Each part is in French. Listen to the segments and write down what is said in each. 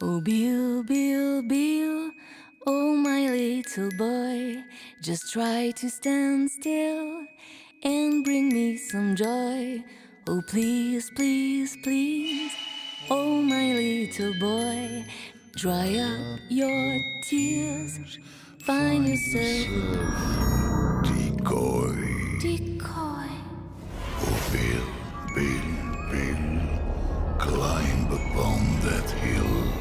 Oh, Bill, Bill, Bill, oh, my little boy, just try to stand still and bring me some joy. Oh, please, please, please, oh, my little boy, dry up your tears, find yourself a Decoy. decoy. Oh, Bill, Bill, Bill, climb upon that hill.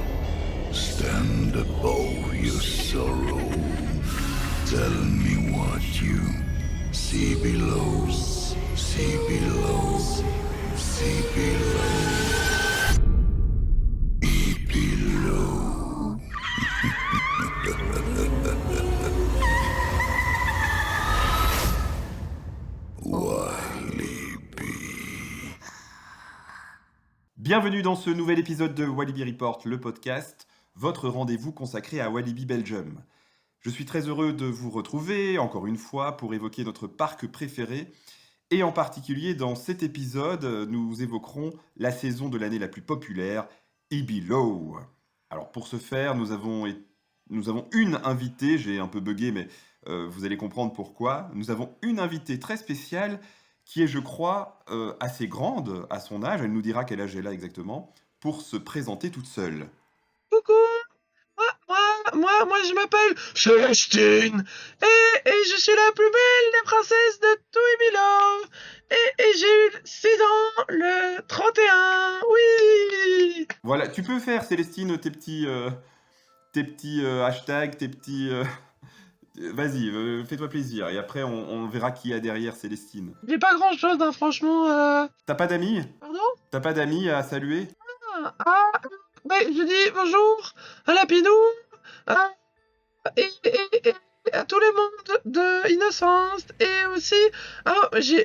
Stand above your sorrow. Tell me what you see below. See below. See below. Below. Wily B. Bienvenue dans ce nouvel épisode de Walibi Report, le podcast, votre rendez-vous consacré à Walibi Belgium. Je suis très heureux de vous retrouver, encore une fois, pour évoquer notre parc préféré. Et en particulier, dans cet épisode, nous évoquerons la saison de l'année la plus populaire, Ibilow. Alors pour ce faire, nous avons une invitée, j'ai un peu bugué, mais vous allez comprendre pourquoi. Nous avons une invitée très spéciale qui est, je crois, assez grande à son âge. Elle nous dira quel âge elle a exactement, pour se présenter toute seule. Coucou, moi, je m'appelle Célestine et je suis la plus belle des princesses de Touibilov et j'ai eu 6 ans le 31, oui. Voilà, tu peux faire, Célestine, tes petits hashtags, tes petits... Vas-y, fais-toi plaisir. Et après, on verra qui y a derrière Célestine. J'ai pas grand chose, hein, franchement. T'as pas d'amis? Pardon? T'as pas d'amis à saluer? Je dis bonjour à Lapinou et à tout le monde de Innocence et aussi,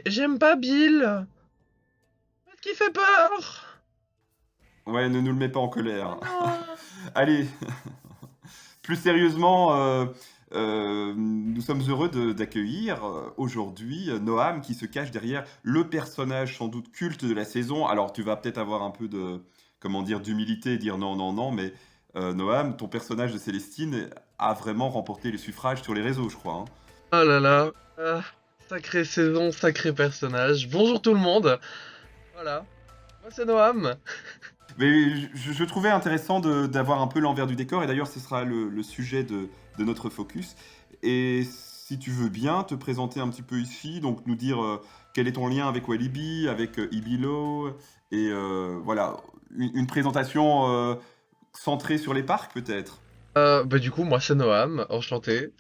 j'aime pas Bill. Parce qu'il fait peur. Ouais, ne nous le mets pas en colère. Non. Allez, plus sérieusement, nous sommes heureux d'accueillir aujourd'hui Noam qui se cache derrière le personnage sans doute culte de la saison. Alors tu vas peut-être avoir un peu de, comment dire, d'humilité et dire non, non, non, mais Noam, ton personnage de Célestine a vraiment remporté les suffrages sur les réseaux, je crois, hein. Oh là là, sacrée saison, sacré personnage. Bonjour tout le monde. Voilà, moi c'est Noam. Mais je trouvais intéressant d'avoir un peu l'envers du décor, et d'ailleurs ce sera le sujet de notre focus. Et si tu veux bien te présenter un petit peu ici, donc nous dire quel est ton lien avec Walibi, avec Ibilow, et voilà, une présentation centrée sur les parcs peut-être. Du coup, moi c'est Noam, enchanté.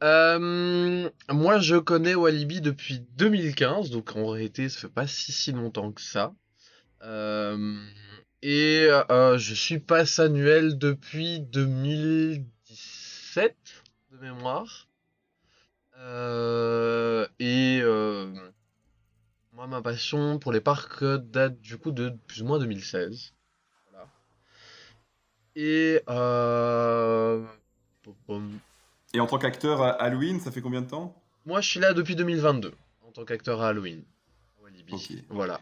Moi je connais Walibi depuis 2015, donc en réalité ça fait pas si longtemps que ça. Euh, je suis pass annuel depuis 2017 de mémoire. Moi, ma passion pour les parcs date du coup de plus ou moins 2016. Voilà. Et pom, pom. Et en tant qu'acteur à Halloween, ça fait combien de temps? Moi, je suis là depuis 2022 en tant qu'acteur à Halloween, à Ok. Walibi. Voilà.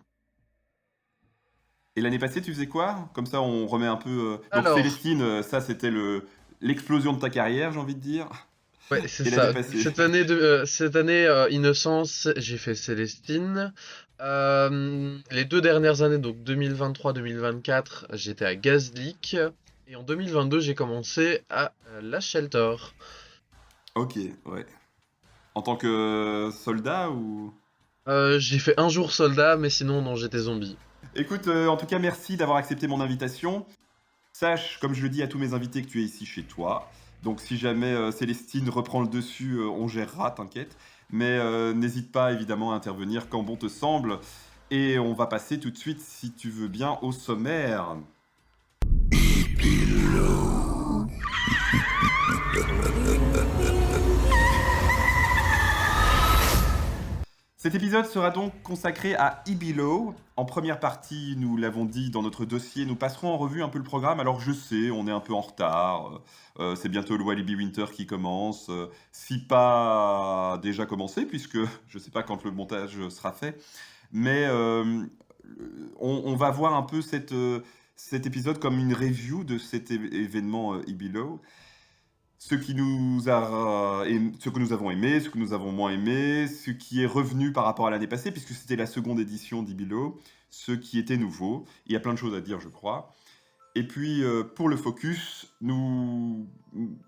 Et l'année passée, tu faisais quoi? Comme ça, on remet un peu. Donc Alors, Célestine, ça c'était l'explosion de ta carrière, j'ai envie de dire. ouais, c'est Et l'année ça. passée. Cette année Innocence, j'ai fait Célestine. Les 2 dernières années, donc 2023-2024, j'étais à Gazlik. Et en 2022, j'ai commencé à La Shelter. Ok, ouais. En tant que soldat ou... J'ai fait un jour soldat, mais sinon, non, j'étais zombie. Écoute, en tout cas, merci d'avoir accepté mon invitation. Sache, comme je le dis à tous mes invités, que tu es ici chez toi. Donc si jamais Célestine reprend le dessus, on gérera, t'inquiète. Mais n'hésite pas évidemment à intervenir quand bon te semble. Et on va passer tout de suite, si tu veux bien, au sommaire. Below. Cet épisode sera donc consacré à Ibilow. En première partie, nous l'avons dit dans notre dossier, nous passerons en revue un peu le programme. Alors je sais, on est un peu en retard. C'est bientôt le Walibi Winter qui commence. Si pas déjà commencé, puisque je ne sais pas quand le montage sera fait. Mais on va voir un peu cet épisode comme une review de cet événement Ibilo. Ce que nous avons aimé, ce que nous avons moins aimé, ce qui est revenu par rapport à l'année passée, puisque c'était la seconde édition d'Ibilo, ce qui était nouveau. Il y a plein de choses à dire, je crois. Et puis, pour le focus,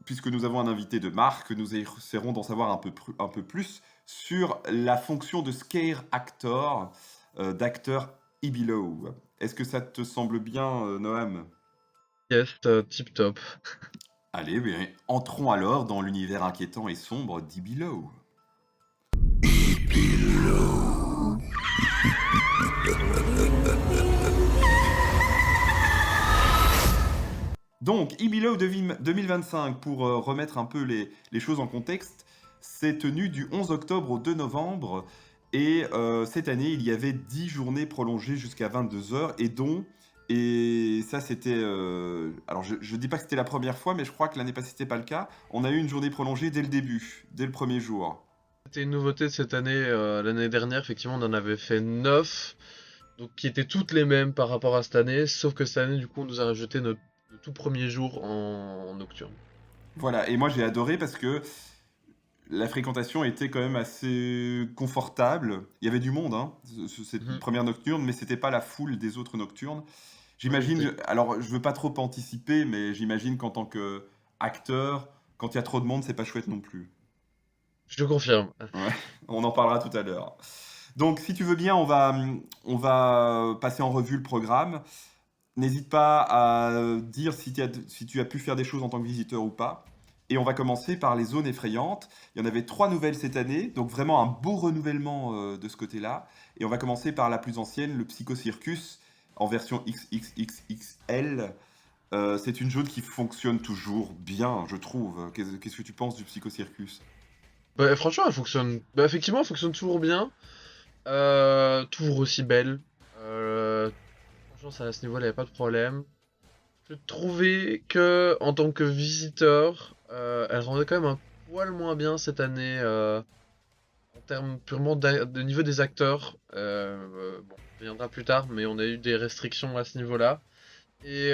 puisque nous avons un invité de marque, nous essaierons d'en savoir un peu plus sur la fonction de scare actor, d'acteur Ibilo. Est-ce que ça te semble bien, Noam? Yes, tip top. Allez, bien, entrons alors dans l'univers inquiétant et sombre d'Ibilo. Donc, Ibilo 2025, pour remettre un peu les choses en contexte, s'est tenu du 11 octobre au 2 novembre, et cette année, il y avait 10 journées prolongées jusqu'à 22h, et ça c'était... alors je dis pas que c'était la première fois, mais je crois que l'année passée c'était pas le cas. On a eu une journée prolongée dès le début, dès le premier jour. C'était une nouveauté de cette année. L'année dernière, effectivement, on en avait fait 9, donc qui étaient toutes les mêmes par rapport à cette année, sauf que cette année, du coup, on nous a rajouté notre tout premier jour en nocturne. Voilà, et moi j'ai adoré parce que la fréquentation était quand même assez confortable. Il y avait du monde, hein, cette Mhm. première nocturne, mais c'était pas la foule des autres nocturnes. Oui, J'imagine, alors je veux pas trop anticiper, mais j'imagine qu'en tant qu'acteur, quand il y a trop de monde, c'est pas chouette non plus. je confirme. Ouais, on en parlera tout à l'heure. Donc, si tu veux bien, on va passer en revue le programme. N'hésite pas à dire si tu as pu faire des choses en tant que visiteur ou pas. Et on va commencer par les zones effrayantes. Il y en avait 3 nouvelles cette année, donc vraiment un beau renouvellement de ce côté-là. Et on va commencer par la plus ancienne, le Psycho Circus, en version XXXXL. C'est une zone qui fonctionne toujours bien, je trouve. Qu'est-ce que tu penses du Psycho Circus? Bah, franchement, elle fonctionne. Bah, effectivement, elle fonctionne toujours bien. Toujours aussi belle. Franchement, à ce niveau-là, il n'y a pas de problème. Je trouvais que, en tant que visiteur, elle rendait quand même un poil moins bien cette année en termes purement de niveau des acteurs. Bon, on reviendra plus tard, mais on a eu des restrictions à ce niveau-là. Et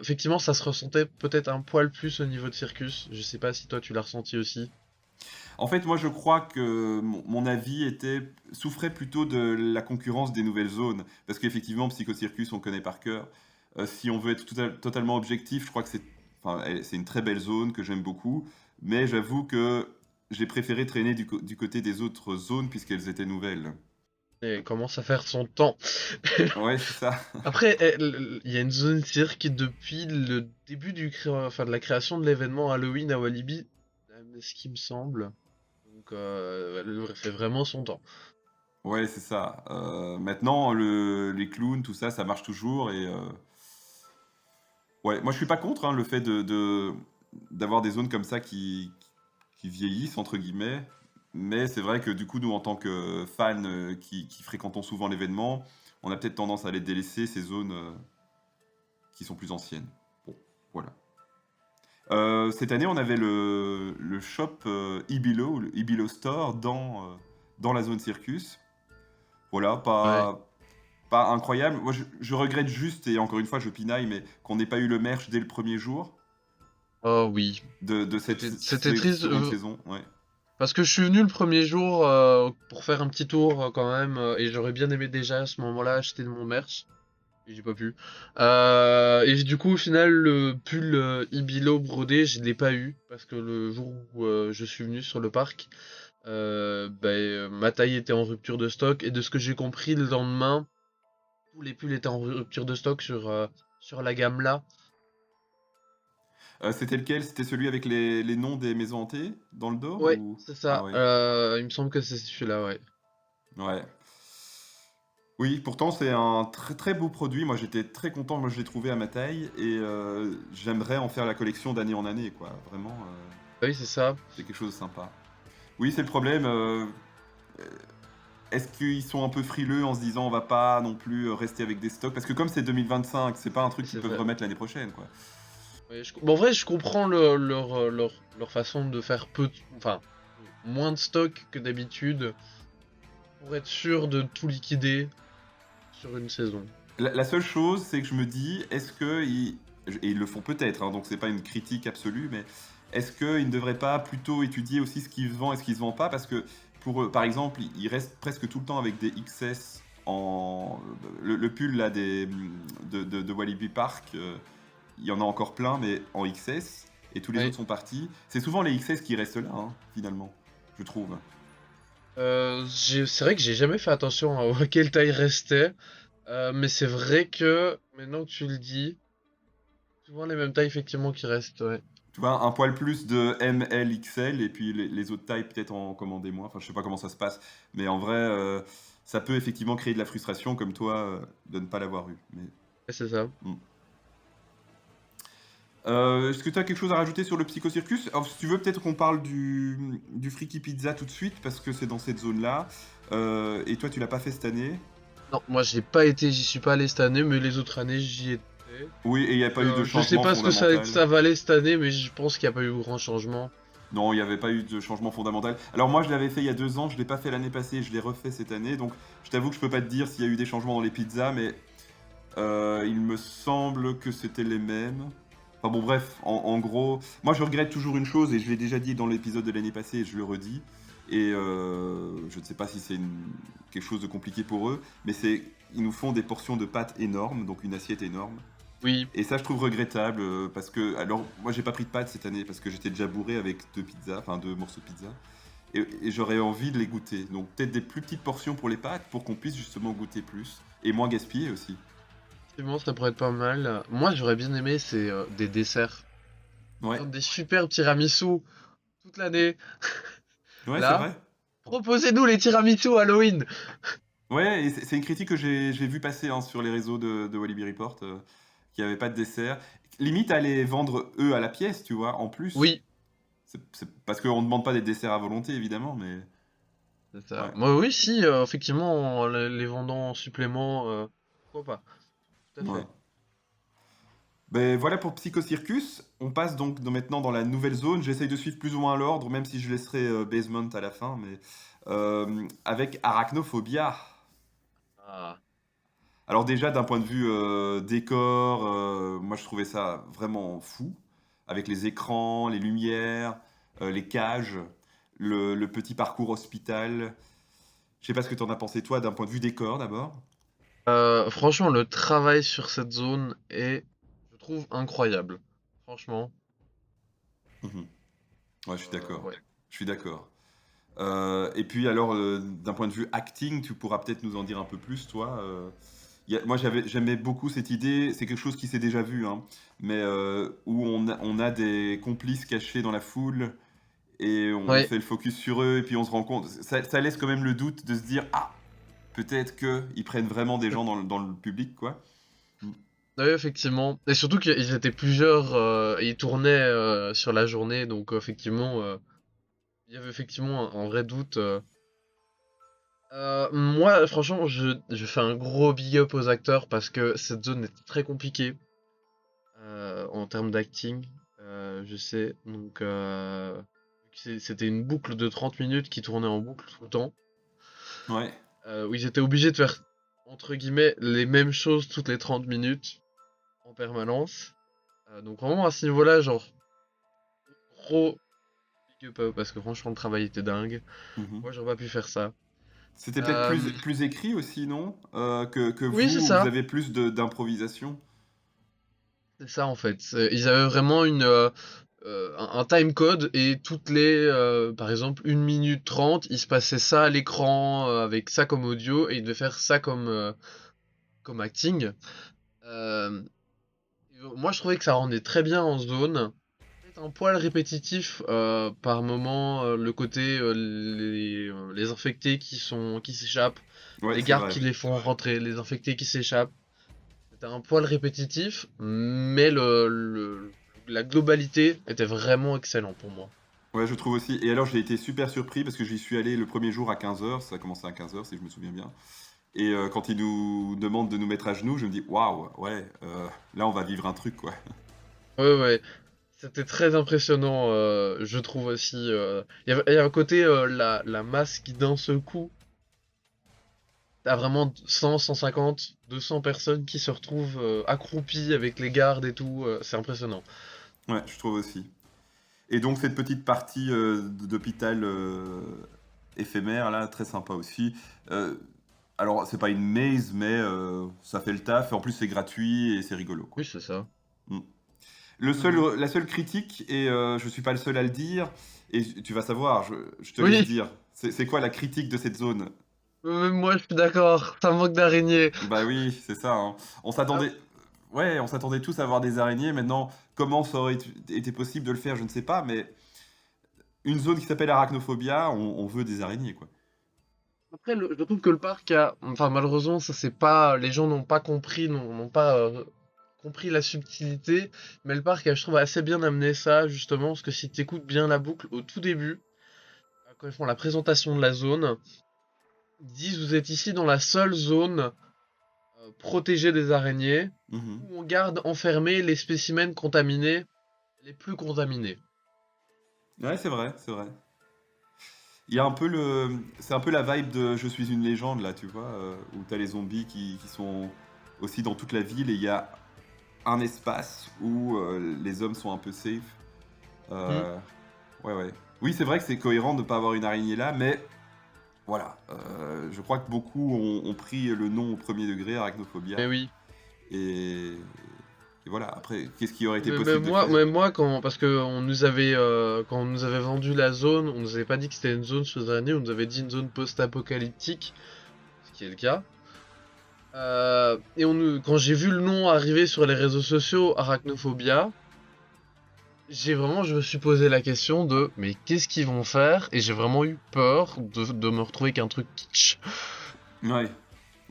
effectivement, ça se ressentait peut-être un poil plus au niveau de Circus. Je sais pas si toi tu l'as ressenti aussi. En fait, moi, je crois que mon avis souffrait plutôt de la concurrence des nouvelles zones. Parce qu'effectivement, Psycho Circus, on connaît par cœur. Si on veut être totalement objectif, je crois que c'est une très belle zone que j'aime beaucoup. Mais j'avoue que j'ai préféré traîner du côté des autres zones puisqu'elles étaient nouvelles. Et elle commence à faire son temps. Ouais, c'est ça. Après, il y a une zone cirque depuis le début enfin, de la création de l'événement Halloween à Walibi, ce qui me semble. Donc, elle fait vraiment son temps. Ouais, c'est ça. Maintenant, les clowns, tout ça, ça marche toujours. Et ouais, moi, je suis pas contre hein, le fait d'avoir des zones comme ça qui vieillissent, entre guillemets. Mais c'est vrai que du coup, nous, en tant que fans qui fréquentons souvent l'événement, on a peut-être tendance à les délaisser, ces zones qui sont plus anciennes. Bon, voilà. Cette année, on avait le shop Ibilo, le Ibilo Store, dans la zone Circus. Voilà, Ouais. pas incroyable. Moi, je regrette juste, et encore une fois, je pinaille, mais qu'on n'ait pas eu le merch dès le premier jour Oh oui. de cette C'était triste. seconde saison. Ouais. Parce que je suis venu le premier jour pour faire un petit tour quand même, et j'aurais bien aimé déjà à ce moment-là acheter de mon merch. Et j'ai pas pu. Et du coup, au final, le pull Ibilo brodé, je l'ai pas eu. Parce que le jour où je suis venu sur le parc, ma taille était en rupture de stock. Et de ce que j'ai compris, le lendemain, tous les pulls étaient en rupture de stock sur la gamme là. C'était lequel? C'était celui avec les noms des maisons hantées dans le dos Ouais, ou... c'est Ah ça. ouais. Il me semble que c'est celui-là, ouais. Ouais. Oui, pourtant c'est un très très beau produit. Moi j'étais très content, moi je l'ai trouvé à ma taille et j'aimerais en faire la collection d'année en année, quoi. Vraiment, Oui, c'est ça. c'est quelque chose de sympa. Oui, c'est le problème. Est-ce qu'ils sont un peu frileux en se disant on va pas non plus rester avec des stocks? Parce que comme c'est 2025, c'est pas un truc qu'ils C'est peuvent vrai. remettre l'année prochaine, quoi. Ouais, bon, en vrai, je comprends leur façon de faire enfin, moins de stock que d'habitude pour être sûr de tout liquider sur une saison. La seule chose, c'est que je me dis, est-ce que et ils le font peut-être, hein, donc c'est pas une critique absolue, mais est-ce qu'ils ne devraient pas plutôt étudier aussi ce qui se vend et ce qui se vend pas? Parce que pour eux, par exemple, ils restent presque tout le temps avec des XS en le pull là de Walibi Park, il y en a encore plein, mais en XS, et tous les Oui. autres sont partis. C'est souvent les XS qui restent là, hein, finalement, je trouve. C'est vrai que j'ai jamais fait attention à quelle taille restait, mais c'est vrai que maintenant que tu le dis, souvent les mêmes tailles effectivement qui restent, ouais. Tu vois, un poil plus de M, L, XL, et puis les autres tailles peut-être en commander moins. Enfin, je sais pas comment ça se passe, mais en vrai, ça peut effectivement créer de la frustration, comme toi, de ne pas l'avoir eu. Mais, Ouais, c'est ça. hmm. Est-ce que tu as quelque chose à rajouter sur le Psychocircus? Alors, si tu veux, peut-être qu'on parle du Friki Pizza tout de suite, parce que c'est dans cette zone-là. Et toi, tu l'as pas fait cette année? Non, moi j'y suis pas allé cette année, mais les autres années j'y étais. Oui, et il n'y a pas eu de Je sais changement pas ce que fondamental. ça valait cette année, mais je pense qu'il n'y a pas eu grand changement. Non, il n'y avait pas eu de changement fondamental. Alors moi, je l'avais fait il y a 2 ans, je ne l'ai pas fait l'année passée, je l'ai refait cette année. Donc, je t'avoue que je peux pas te dire s'il y a eu des changements dans les pizzas, mais il me semble que c'était les mêmes. Enfin bon, bref, en gros, moi je regrette toujours une chose, et je l'ai déjà dit dans l'épisode de l'année passée, et je le redis. Et je ne sais pas si c'est quelque chose de compliqué pour eux, mais c'est ils nous font des portions de pâtes énormes, donc une assiette énorme. Oui, Et ça, je trouve regrettable, parce que, alors, moi, j'ai pas pris de pâtes cette année parce que j'étais déjà bourré avec 2 pizzas, enfin 2 morceaux de pizza, et j'aurais envie de les goûter. Donc peut-être des plus petites portions pour les pâtes pour qu'on puisse justement goûter plus et moins gaspiller aussi. effectivement, ça pourrait être pas mal. Moi j'aurais bien aimé, c'est des desserts. Ouais, Genre des super tiramisu toute l'année. ouais, c'est Là, vrai. proposez-nous les tiramisu Halloween! Ouais, et c'est une critique que j'ai vu passer, hein, sur les réseaux de Walibi Report, qu'il n'y avait pas de dessert. Limite à les vendre eux à la pièce, tu vois, en plus. Oui, Parce qu'on ne demande pas des desserts à volonté, évidemment, mais c'est ça. ouais. Moi, oui, si, effectivement, en les vendant en supplément, pourquoi pas? Tout à Ouais. fait. Ben voilà pour Psychocircus. On passe donc maintenant dans la nouvelle zone. J'essaye de suivre plus ou moins l'ordre, même si je laisserai Basement à la fin, mais avec Arachnophobia. Ah. Alors déjà d'un point de vue décor, moi je trouvais ça vraiment fou, avec les écrans, les lumières, les cages, le petit parcours hospital. Je sais pas ce que t'en as pensé toi d'un point de vue décor d'abord. Franchement, le travail sur cette zone est, je trouve, incroyable. Franchement, Mhm. Ouais, je suis d'accord. ouais. Je suis d'accord. Et puis alors, d'un point de vue acting, tu pourras peut-être nous en dire un peu plus, toi. Moi, j'aimais beaucoup cette idée. C'est quelque chose qui s'est déjà vu, hein, mais où on a des complices cachés dans la foule et on Ouais, fait le focus sur eux et puis on se rend compte. Ça laisse quand même le doute de se dire, ah, peut-être qu'ils prennent vraiment des gens dans le public, quoi. Mm. ouais, effectivement. Et surtout qu'ils étaient plusieurs, et ils tournaient sur la journée, donc effectivement, il y avait effectivement un vrai doute. Moi, franchement, je fais un gros big up aux acteurs parce que cette zone est très compliquée en termes d'acting, je sais. Donc, c'était une boucle de 30 minutes qui tournait en boucle tout le temps, Ouais. où ils étaient obligés de faire, entre guillemets, les mêmes choses toutes les 30 minutes en permanence. Donc vraiment à ce niveau-là, genre, gros big up parce que franchement, le travail était dingue. Mhm. Moi, j'aurais pas pu faire ça. C'était peut-être Euh, plus écrit aussi, non? Que oui, c'est vous ça. avez plus d'improvisation. C'est ça en fait. Ils avaient vraiment un time code et toutes les, par exemple, 1 minute 30, il se passait ça à l'écran avec ça comme audio et ils devaient faire ça comme acting. Euh, Moi je trouvais que ça rendait très bien en zone. Peut-être un poil répétitif par moment, le côté les infectés qui s'échappent, Ouais, les c'est gardes vrai. qui les font rentrer, les infectés qui s'échappent. C'était un poil répétitif, mais la globalité était vraiment excellent pour moi. Ouais, je trouve aussi. Et alors, j'ai été super surpris parce que j'y suis allé le premier jour à 15 h. Ça a commencé à 15 h, si je me souviens bien. Et quand ils nous demandent de nous mettre à genoux, je me dis, waouh, ouais, là, on va vivre un truc, quoi. Ouais, ouais, c'était très impressionnant, je trouve aussi. Il y a un côté, la masse qui d'un seul coup t'as vraiment 100, 150, 200 personnes qui se retrouvent accroupies avec les gardes et tout. C'est impressionnant. Ouais, je trouve aussi. Et donc cette petite partie d'hôpital éphémère là, très sympa aussi. Euh, alors c'est pas une maze, mais ça fait le taf. En plus c'est gratuit et c'est rigolo Oui, quoi. c'est ça. Mm. Mhm. La seule critique, et je suis pas le seul à le dire, et tu vas savoir, je te laisse Oui, dire. C'est quoi la critique de cette zone? moi je suis d'accord, ça manque d'araignées. Bah oui, c'est ça, hein. On Ah, s'attendait, ouais, on s'attendait tous à avoir des araignées. Maintenant, comment ça aurait été possible de le faire, je ne sais pas, mais une zone qui s'appelle Arachnophobia, on veut des araignées, quoi. après, je trouve que le parc a, enfin malheureusement, ça c'est pas, les gens n'ont pas compris, n'ont pas compris la subtilité, mais le parc a, je trouve, assez bien amené ça, justement, parce que si tu écoutes bien la boucle au tout début, quand ils font la présentation de la zone, ils disent vous êtes ici dans la seule zone protégée des araignées, Mhm. où on garde enfermés les spécimens contaminés, les plus contaminés. Ouais, c'est vrai, c'est vrai. Il y a un peu c'est un peu la vibe de Je suis une légende là, tu vois, où t'as les zombies qui sont aussi dans toute la ville et il y a un espace où les hommes sont un peu safe. Hmm. Euh, ouais, ouais. Oui, c'est vrai que c'est cohérent de ne pas avoir une araignée là, mais voilà. Je crois que beaucoup ont pris le nom au premier degré, Mais arachnophobia. oui. Et, et voilà, après, qu'est-ce qui aurait été Mais possible de moi, faire? quand, parce que quand on nous avait vendu la zone, on nous avait pas dit que c'était une zone sous-araignées, on nous avait dit une zone post-apocalyptique, ce qui est le cas. Quand j'ai vu le nom arriver sur les réseaux sociaux, Arachnophobia, je me suis posé la question de, mais qu'est-ce qu'ils vont faire? Et j'ai vraiment eu peur de me retrouver qu'un truc kitsch. Ouais.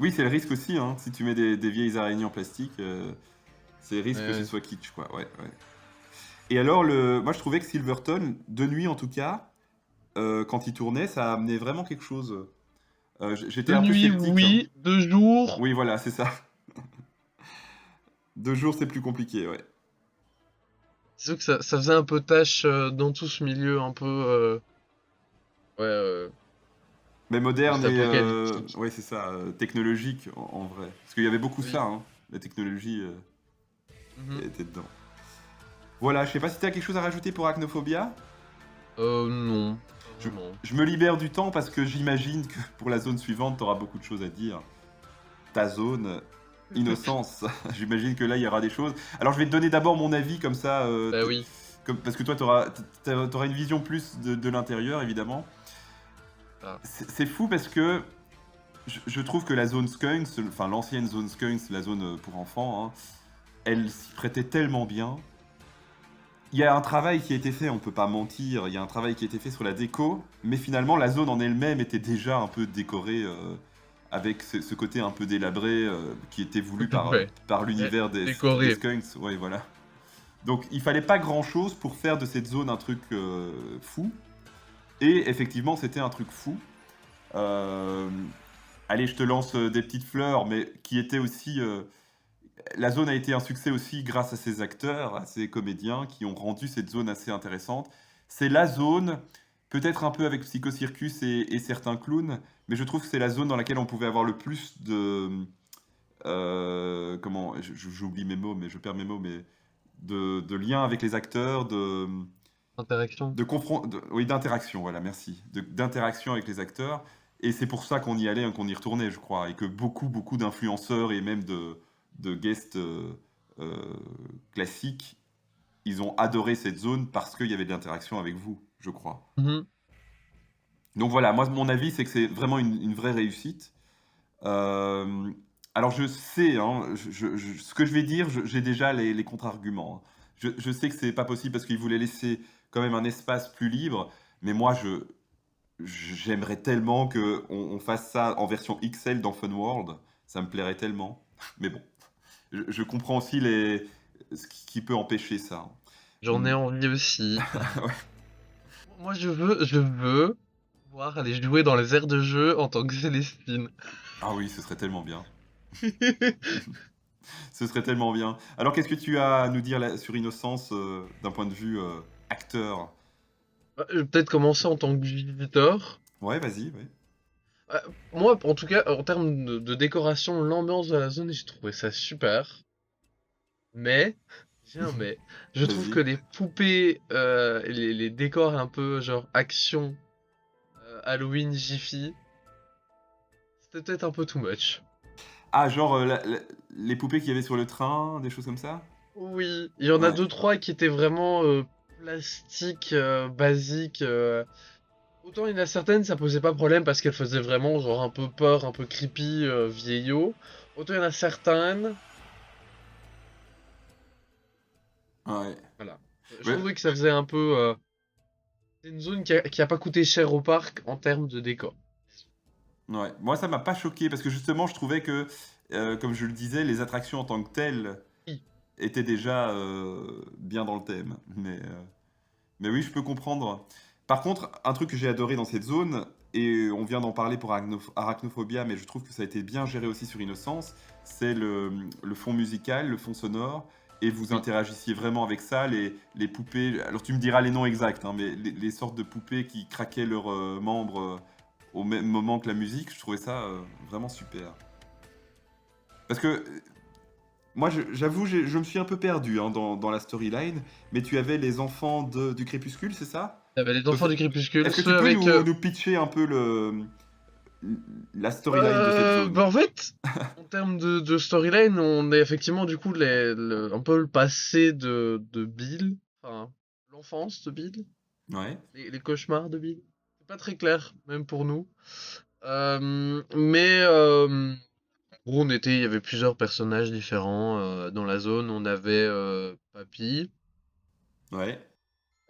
Oui, c'est le risque aussi, hein. Si tu mets des vieilles araignées en plastique, c'est le risque que ce Ouais. soit kitsch, quoi. Ouais, ouais. Et alors, moi je trouvais que Silverton, de nuit en tout cas, quand il tournait, ça amenait vraiment quelque chose. J'étais De un peu nuit, sceptique, hein. oui. De jour, Oui, voilà, c'est ça. De jour, c'est plus compliqué, ouais. c'est sûr que ça faisait un peu tâche dans tout ce milieu un peu, ouais, Mais moderne et, post-apocalyptique. ouais, c'est ça, technologique en vrai. Parce qu'il y avait beaucoup ça, Oui. hein. La technologie Mhm. était dedans. Voilà, je sais pas si t'as quelque chose à rajouter pour Arachnophobia. Non, pas Je, vraiment. je me libère du temps parce que j'imagine que pour la zone suivante, t'auras beaucoup de choses à dire. Ta zone, innocence. J'imagine que là, il y aura des choses. Alors, je vais te donner d'abord mon avis, comme ça, Bah oui. parce que toi, t'auras une vision plus de l'intérieur, évidemment. Ah. C'est fou parce que je trouve que la zone Skunks, enfin l'ancienne zone Skunks, la zone pour enfants, hein, elle s'y prêtait tellement bien. Il y a un travail qui a été fait, on peut pas mentir, il y a un travail qui a été fait sur la déco, mais finalement la zone en elle-même était déjà un peu décorée avec ce côté un peu délabré qui était voulu Ouais. par Eh, l'univers des décoré. Skunks. Ouais, voilà. Donc il fallait pas grand-chose pour faire de cette zone un truc fou, et effectivement c'était un truc fou. Euh, Allez, je te lance des petites fleurs, mais qui étaient aussi la zone a été un succès aussi grâce à ses acteurs, à ses comédiens qui ont rendu cette zone assez intéressante. C'est la zone, peut-être un peu avec Psycho Circus et certains clowns, mais je trouve que c'est la zone dans laquelle on pouvait avoir le plus de... comment... J'oublie mes mots, mais je perds mes mots, mais de liens avec les acteurs, Interaction. oui, d'interaction, voilà, merci. D'interaction avec les acteurs. Et c'est pour ça qu'on y allait, hein, qu'on y retournait, je crois. Et que beaucoup d'influenceurs et même de guests euh, classiques, ils ont adoré cette zone parce qu'il y avait de l'interaction avec vous, je crois. Mhm. Donc voilà, moi, mon avis, c'est que c'est vraiment une vraie réussite. Euh, alors je sais, hein, ce que je vais dire, j'ai déjà les contre-arguments, hein. Je sais que c'est pas possible parce qu'ils voulaient laisser quand même un espace plus libre, mais moi j'aimerais tellement que on fasse ça en version XL dans Fun World, ça me plairait tellement. Mais bon, je comprends aussi ce qui peut empêcher ça. J'en ai Hmm. envie aussi. Ouais. Moi, je veux pouvoir aller jouer dans les aires de jeu en tant que Célestine. Ah oui, ce serait tellement bien. Ce serait tellement bien. Alors qu'est-ce que tu as à nous dire là, sur Innocence d'un point de vue acteur? Je vais peut-être commencer en tant que visiteur. Ouais, vas-y, ouais. Euh, Moi, en tout cas, en termes de décoration, l'ambiance de la zone, j'ai trouvé ça super. Mais, j'ai un mais. Je trouve que Vas-y. les poupées, les décors un peu genre action, Halloween, Jiffy, c'était peut-être un peu too much. Ah, genre les poupées qu'il y avait sur le train, des choses comme ça? Oui, il y en a Ouais. deux, trois qui étaient vraiment plastiques, basiques. Autant il y en a certaines, ça posait pas problème parce qu'elles faisaient vraiment genre un peu peur, un peu creepy, vieillot. Autant il y en a certaines, Ouais. voilà. Je Ouais. trouvais que ça faisait un peu. C'est une zone qui a pas coûté cher au parc en termes de décor. Ouais. Moi, ça m'a pas choqué parce que justement, je trouvais que, comme je le disais, les attractions en tant que telles Oui. étaient déjà bien dans le thème. Mais oui, je peux comprendre. Par contre, un truc que j'ai adoré dans cette zone, et on vient d'en parler pour Arachnophobia, mais je trouve que ça a été bien géré aussi sur Innocence, c'est le fond musical, le fond sonore, et vous Oui. interagissiez vraiment avec ça, les poupées. Alors tu me diras les noms exacts, hein, mais les sortes de poupées qui craquaient leurs membres au même moment que la musique, je trouvais ça vraiment super. Parce que moi, j'avoue, je me suis un peu perdu hein, dans la storyline, mais tu avais les enfants du crépuscule, c'est ça? Il y avait les Donc, enfants du crépuscule, est-ce que ceux tu peux avec. nous pitcher un peu la storyline de cette zone? Bah en fait, en termes de storyline, on est effectivement du coup un peu le passé de Bill, enfin l'enfance de Bill, Ouais, les cauchemars de Bill. C'est pas très clair, même pour nous. Mais en gros, il y avait plusieurs personnages différents dans la zone. On avait Papy, ouais.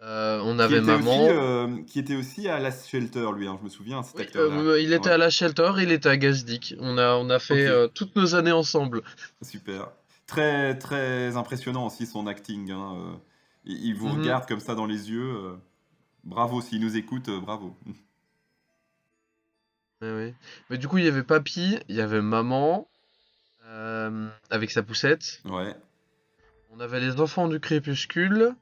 on avait Maman. Qui était aussi à la Shelter, lui, hein, je me souviens, cet Oui, acteur-là. il était Ouais, à la Shelter, il était à Gazdick. On a fait ok, toutes nos années ensemble. super. Très, très impressionnant aussi son acting. Hein, il vous Mhm. regarde comme ça dans les yeux. Bravo, s'il nous écoute, bravo. Ouais, ouais. Mais du coup, il y avait Papy, il y avait Maman, avec sa poussette. Ouais, On avait les enfants du crépuscule.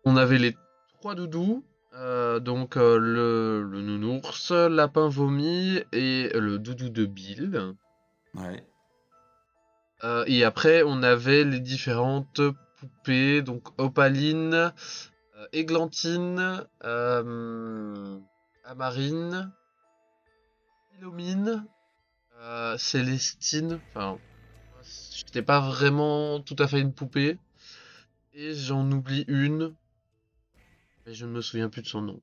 On avait les trois doudous. Donc le nounours, Lapin vomi et le doudou de Bill. ouais. Et après, on avait les différentes poupées, donc Opaline, Églantine, Amarine, Philomine, Célestine. Enfin, j'étais pas vraiment tout à fait une poupée. Et j'en oublie une, mais je ne me souviens plus de son nom.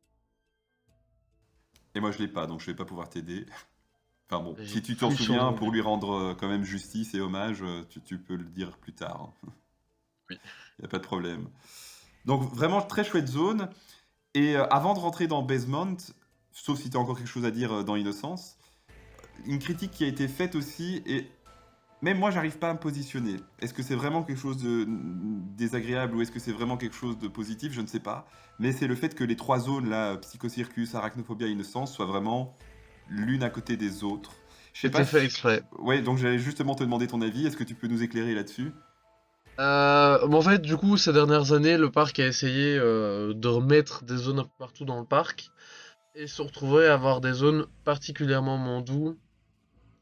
Et moi, je l'ai pas, donc je vais pas pouvoir t'aider. Enfin bon, J'ai si tu t'en plus son souviens, nom pour du lui coup. rendre quand même justice et hommage, tu peux le dire plus tard. Oui. Il n'y a pas de problème. Donc vraiment très chouette zone. Et avant de rentrer dans Basement, sauf si tu as encore quelque chose à dire dans Innocence, une critique qui a été faite aussi, et même moi j'arrive pas à me positionner. Est-ce que c'est vraiment quelque chose de désagréable ou est-ce que c'est vraiment quelque chose de positif? Je ne sais pas. Mais c'est le fait que les trois zones, là, Psychocircus, Arachnophobia, Innocence, soient vraiment l'une à côté des autres. Je sais pas C'était fait si... exprès. Ouais, donc j'allais justement te demander ton avis. Est-ce que tu peux nous éclairer là-dessus? Mais en fait, du coup, ces dernières années, le parc a essayé de remettre des zones un peu partout dans le parc et se retrouvait à avoir des zones particulièrement Mandou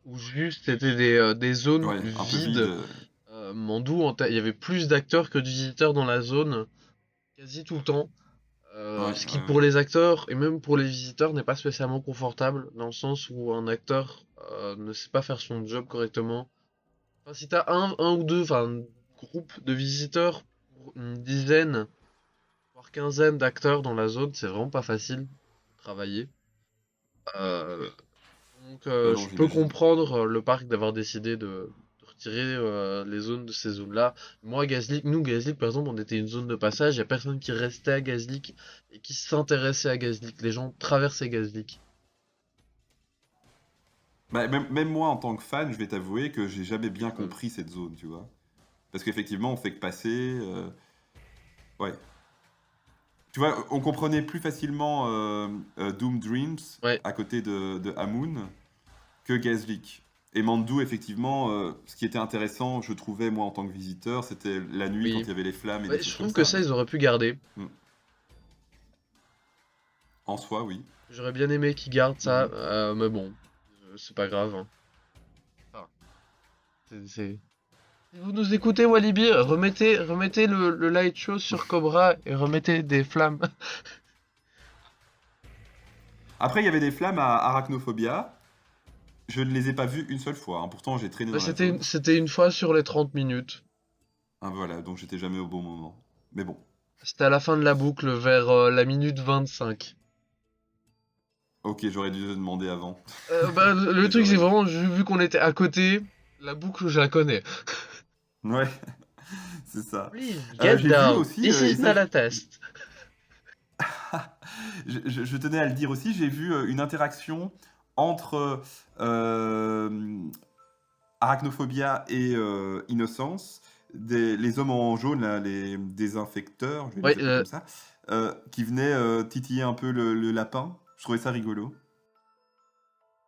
où juste c'était des zones Ouais, un peu vide. vides. Mandou, il y avait plus d'acteurs que de visiteurs dans la zone quasi tout le temps. Ouais, Ce qui ouais, pour ouais. les acteurs et même pour les visiteurs n'est pas spécialement confortable dans le sens où un acteur ne sait pas faire son job correctement. Enfin, si t'as un ou deux, enfin, un groupe de visiteurs pour une dizaine, voire quinzaine d'acteurs dans la zone, c'est vraiment pas facile de travailler. Euh, donc, Non, je peux j'imagine. comprendre le parc d'avoir décidé de retirer les zones de ces zones-là. Moi, Gazlik, par exemple, on était une zone de passage, il y a personne qui restait à Gazlik et qui s'intéressait à Gazlik. Les gens traversaient Gazlik. Bah, même moi, en tant que fan, je vais t'avouer que j'ai jamais bien Mhm. compris cette zone, tu vois. Parce qu'effectivement, on fait que passer. Ouais. Tu vois, on comprenait plus facilement Doom Dreams Ouais, à côté de Amun que Gazvik. Et Mandu, effectivement, ce qui était intéressant, je trouvais, moi, en tant que visiteur, c'était la nuit quand oui. il y avait les flammes et des Ouais, je choses comme trouve que ça. ça, ils auraient pu garder. Mm. En soi, oui. J'aurais bien aimé qu'ils gardent ça, Mhm. mais bon, c'est pas grave, hein. Enfin, c'est... Si vous nous écoutez, Walibi, remettez le light show sur Cobra et remettez des flammes. Après, il y avait des flammes à Arachnophobia. Je ne les ai pas vues une seule fois, hein. Pourtant, j'ai traîné Ouais, dans la zone. c'était une fois sur les 30 minutes. Ah, voilà, donc j'étais jamais au bon moment. Mais bon, C'était à la fin de la boucle, vers la minute 25. ok, j'aurais dû te demander avant. Bah, le Et truc, c'est j'aurais... vraiment, vu qu'on était à côté, la boucle, je la connais. Ouais, c'est ça. Please, get J'ai vu down. aussi, This et is ça, not a test. je tenais à le dire aussi, j'ai vu une interaction entre Arachnophobia et Innocence, les hommes en jaune, là, les désinfecteurs, je vais Ouais, les appeler comme ça, qui venaient titiller un peu le lapin. Je trouvais ça rigolo.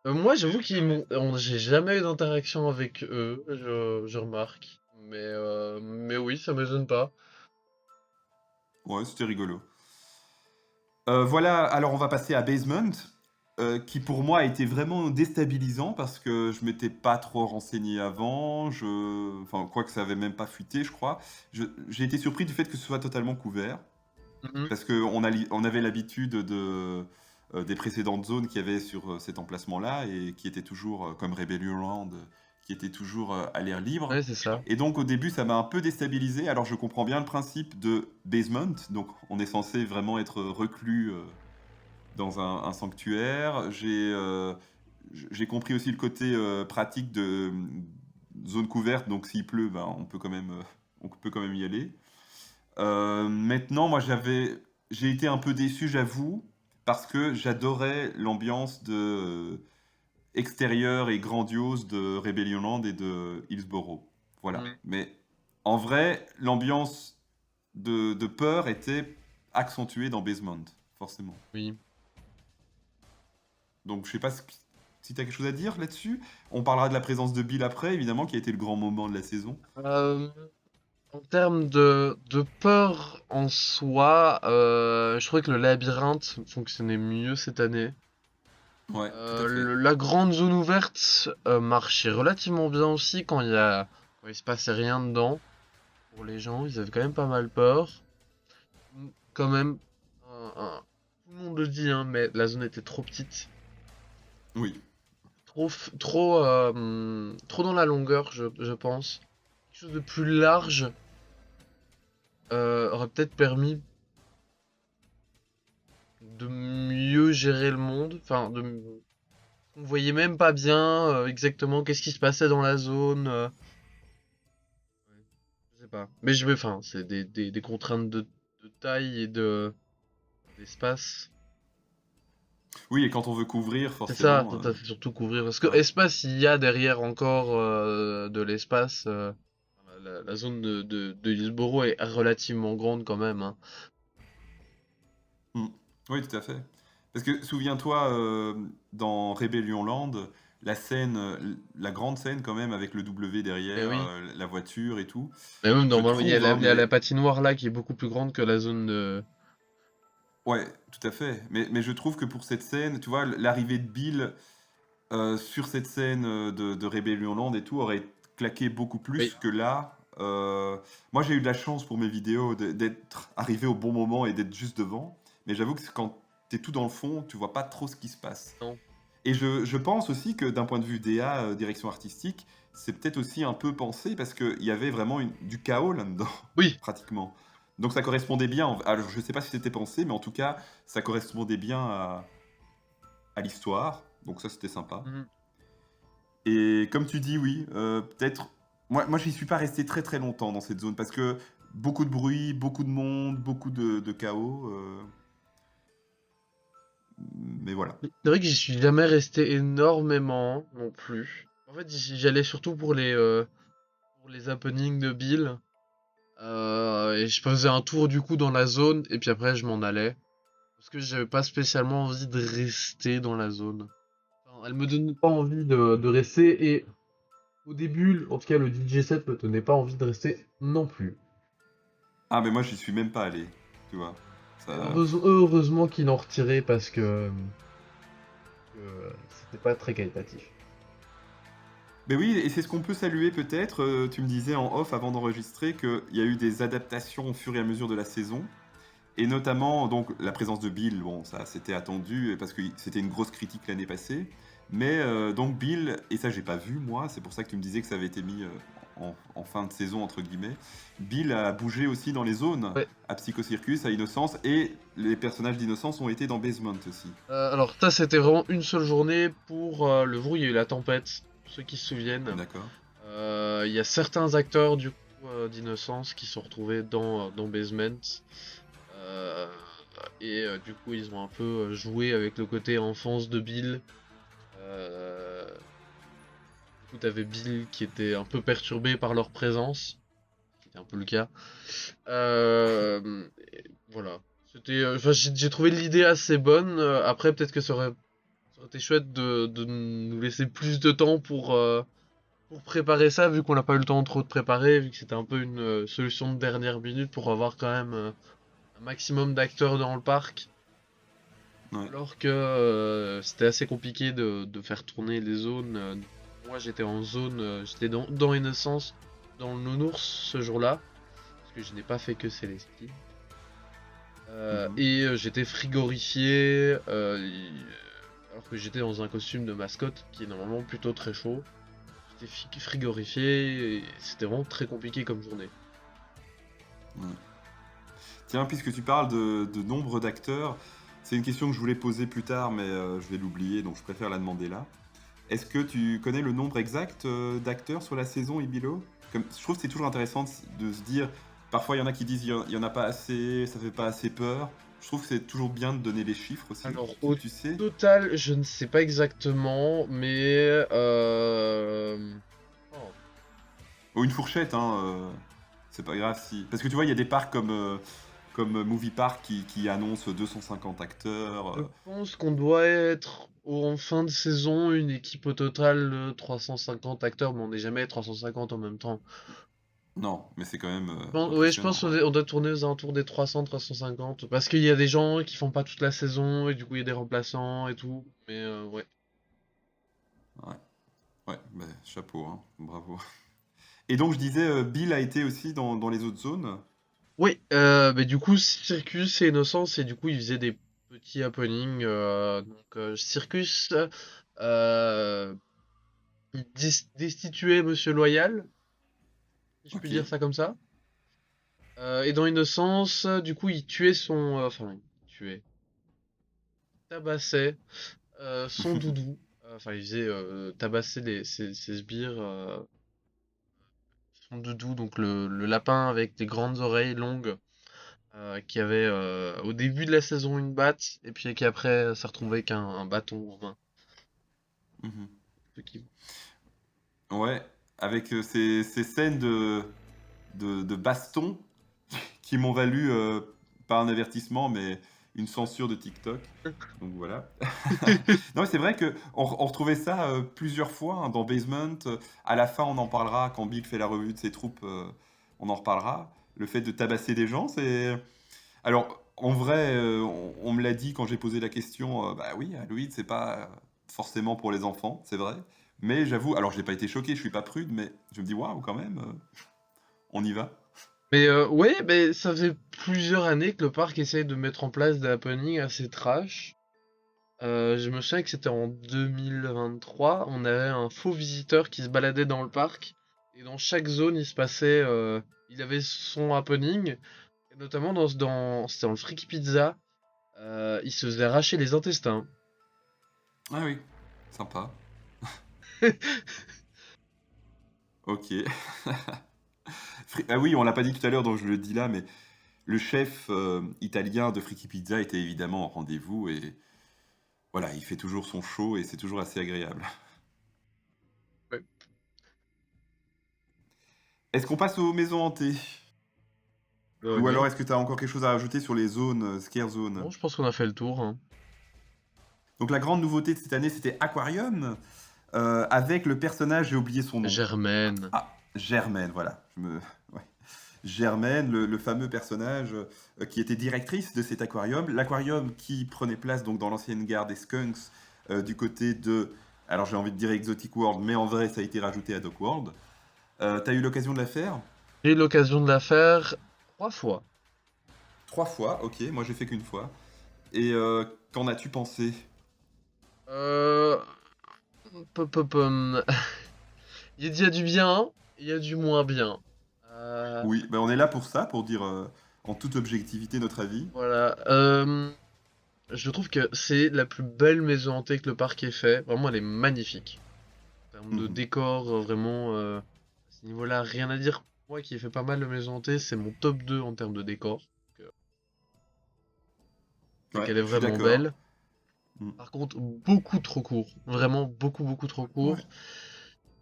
moi, j'avoue j'ai jamais eu d'interaction avec eux, je remarque. Mais oui, ça m'étonne pas. Ouais, c'était rigolo. Voilà, alors on va passer à Basement, qui pour moi a été vraiment déstabilisant parce que je m'étais pas trop renseigné avant, enfin quoi que ça avait même pas fuité, je crois. J'ai été surpris du fait que ce soit totalement couvert, Mhm. parce on avait l'habitude des précédentes zones qu'il y avait sur cet emplacement-là et qui étaient toujours, comme Rebellion Land, qui étaient toujours à l'air libre. Ouais, c'est ça. Et donc au début, ça m'a un peu déstabilisé. Alors je comprends bien le principe de basement, donc on est censé vraiment être reclus dans un sanctuaire. J'ai compris aussi le côté pratique de zone couverte, donc s'il pleut, ben, on peut quand même y aller. Maintenant, j'ai été un peu déçu, j'avoue, parce que j'adorais l'ambiance extérieure et grandiose de Rebellion Land et de Hillsborough. Voilà. Mhm. Mais en vrai, l'ambiance de peur était accentuée dans Basement, forcément. Oui. Donc je sais pas si tu as quelque chose à dire là-dessus. On parlera de la présence de Bill après, évidemment, qui a été le grand moment de la saison. Euh, En termes de peur en soi, je trouvais que le labyrinthe fonctionnait mieux cette année. Ouais, tout à fait. La grande zone ouverte marchait relativement bien aussi quand il se passait rien dedans. Pour les gens, ils avaient quand même pas mal peur. Quand même, tout le monde le dit, hein, mais la zone était trop petite. Oui. Trop dans la longueur, je pense. Quelque chose de plus large aurait peut-être permis de mieux gérer le monde. On voyait même pas bien exactement qu'est-ce qui se passait dans la zone. Ouais, je sais pas. Enfin, c'est des contraintes de taille et d'espace. Oui, et quand on veut couvrir, C'est ça, forcément. t'as surtout couvrir. Parce que Ouais. espace, il y a derrière encore de l'espace. La zone de Hillsborough est relativement grande quand même, hein. Mm. Oui, tout à fait. Parce que souviens-toi, dans Rebellion Land, la grande scène quand même avec le W Mais derrière, oui. la voiture et tout, Mais même je normalement, trouve, hein, il y a la mais patinoire là qui est beaucoup plus grande que la zone de. ouais, tout à fait. Mais je trouve que pour cette scène, tu vois, l'arrivée de Bill sur cette scène de Rebellion Land et tout aurait claqué beaucoup Oui. plus que là. Moi, j'ai eu de la chance pour mes vidéos d'être arrivé au bon moment et d'être juste devant. Mais j'avoue que quand t'es tout dans le fond, tu vois pas trop ce qui se passe. Non. Et je pense aussi que d'un point de vue DA, direction artistique, c'est peut-être aussi un peu pensé parce qu'il y avait vraiment du chaos là-dedans, Oui. pratiquement. Donc ça correspondait bien. Alors je sais pas si c'était pensé, mais en tout cas, ça correspondait bien à l'histoire. Donc ça, c'était sympa. Mhm. Et comme tu dis, oui, peut-être. Moi, j'y suis pas resté très très longtemps dans cette zone parce que beaucoup de bruit, beaucoup de monde, beaucoup de chaos. Mais voilà. C'est vrai que j'y suis jamais resté énormément non plus. En fait, j'y allais surtout pour les happenings de Bill. Et je faisais un tour du coup dans la zone et puis après je m'en allais. Parce que j'avais pas spécialement envie de rester dans la zone. Enfin, elle me donnait pas envie de rester et au début, en tout cas le DJ set me donnait pas envie de rester non plus. Ah, mais moi, j'y suis même pas allé, tu vois. Ça... Heureusement qu'ils l'ont retiré parce que c'était pas très qualitatif. Mais oui, et c'est ce qu'on peut saluer peut-être. Tu me disais en off avant d'enregistrer qu'il y a eu des adaptations au fur et à mesure de la saison. Et notamment, donc, la présence de Bill, bon, ça c'était attendu parce que c'était une grosse critique l'année passée. Mais donc Bill, et ça j'ai pas vu moi, c'est pour ça que tu me disais que ça avait été mis en fin de saison, entre guillemets. Bill a bougé aussi dans les zones, Ouais. à Psycho Circus, à Innocence, et les personnages d'Innocence ont été dans Basement aussi. Alors ça c'était vraiment une seule journée pour le jour où il y a eu la tempête, pour ceux qui se souviennent. D'accord. Il y a certains acteurs du coup d'Innocence qui sont retrouvés dans Basement. Euh, du coup ils ont un peu joué avec le côté enfance de Bill. Euh, du coup t'avais Bill qui était un peu perturbé par leur présence, qui était un peu le cas. Voilà. Enfin, j'ai trouvé l'idée assez bonne. Après, peut-être que ça aurait été chouette de nous laisser plus de temps pour préparer ça, vu qu'on n'a pas eu le temps trop de préparer, vu que c'était un peu une solution de dernière minute pour avoir quand même un maximum d'acteurs dans le parc. Ouais. Alors que c'était assez compliqué de faire tourner les zones. Moi, j'étais en zone, j'étais dans Innocence, dans le Nounours ce jour-là, parce que je n'ai pas fait que Célestine. J'étais frigorifié, alors que j'étais dans un costume de mascotte qui est normalement plutôt très chaud. J'étais frigorifié et c'était vraiment très compliqué comme journée. Ouais. Tiens, puisque tu parles de nombre d'acteurs, c'est une question que je voulais poser plus tard, mais je vais l'oublier, donc je préfère la demander là. Est-ce que tu connais le nombre exact d'acteurs sur la saison Ibilo? Je trouve que c'est toujours intéressant de se dire, parfois il y en a qui disent il y en a pas assez, ça fait pas assez peur. Je trouve que c'est toujours bien de donner les chiffres aussi. Alors, Tu sais? total, je ne sais pas exactement, mais oh, Ou une fourchette, hein. C'est pas grave si. Parce que tu vois, il y a des parcs comme Movie Park qui annoncent 250 acteurs. je pense qu'on doit être en fin de saison une équipe au total de 350 acteurs, mais on n'est jamais 350 en même temps. Non, mais c'est quand même Ouais, je impressionnant. pense qu'on doit tourner aux alentours des 300-350, parce qu'il y a des gens qui font pas toute la saison, et du coup il y a des remplaçants et tout, mais ouais. Ouais, ouais, bah, chapeau, hein. Bravo. Et donc je disais, Bill a été aussi dans les autres zones. Oui, mais du coup Circus et Innocence, et du coup ils faisaient des petits happenings, Circus, euh, il destituait Monsieur Loyal, si je puis Ok. dire ça comme ça. Et dans Innocence, du coup, il tuait enfin, il tuait, tabassait son doudou. Enfin, il faisait tabasser ses sbires, son doudou, donc le lapin avec des grandes oreilles longues, qui avait au début de la saison une batte, et puis qui après s'est retrouvé avec un bâton en main. Mhm. Ce qui- Ouais, avec ces scènes de baston qui m'ont valu, pas un avertissement, mais une censure de TikTok. Donc voilà. Non, mais c'est vrai on retrouvait ça plusieurs fois hein, dans Basement. À la fin, on en parlera quand Bill fait la revue de ses troupes. On en reparlera. Le fait de tabasser des gens, c'est. Alors, en vrai, on me l'a dit quand j'ai posé la question. Bah oui, Halloween, c'est pas forcément pour les enfants, c'est vrai. Mais j'avoue, alors j'ai pas été choqué, je suis pas prude, mais je me dis waouh, quand même, on y va. Mais ouais, mais ça faisait plusieurs années que le parc essaye de mettre en place des happenings assez trash. Je me souviens que c'était en 2023, on avait un faux visiteur qui se baladait dans le parc, et dans chaque zone il se passait, il avait son happening, et notamment c'était dans le Friki Pizza, il se faisait arracher les intestins. Ah oui, sympa. Ok. Ah oui, on l'a pas dit tout à l'heure, donc je le dis là, mais le chef italien de Friki Pizza était évidemment au rendez-vous et voilà, il fait toujours son show et c'est toujours assez agréable. Ouais. Est-ce qu'on passe aux maisons hantées? Ou Ok. alors est-ce que tu as encore quelque chose à ajouter sur les zones, scare zones? Bon, je pense qu'on a fait le tour, hein. Donc la grande nouveauté de cette année, c'était Aquarium, avec le personnage, j'ai oublié son nom. Germaine. Ah, Germaine, voilà. Ouais. Germaine, le fameux personnage qui était directrice de cet aquarium. L'aquarium qui prenait place donc dans l'ancienne gare des Skunks du côté de, alors j'ai envie de dire Exotic World, mais en vrai ça a été rajouté à Dock World. T'as eu l'occasion de la faire? J'ai eu l'occasion de la faire 3 fois. 3 fois, ok, moi j'ai fait qu'une fois. Et qu'en as-tu pensé? Euh... pom. Il y a du bien, il y a du moins bien. Euh, Oui, ben on est là pour ça, pour dire en toute objectivité notre avis. voilà. Je trouve que c'est la plus belle maison hantée que le parc ait fait. Vraiment, elle est magnifique. En termes de Mhm. décor, vraiment, à ce niveau-là, rien à dire. Moi qui ai fait pas mal de maisons hantées, c'est mon top 2 en termes de décor. C'est Ouais, qu'elle est je suis vraiment d'accord. belle. Mm. Par contre, beaucoup trop court. Vraiment beaucoup trop Ouais. court.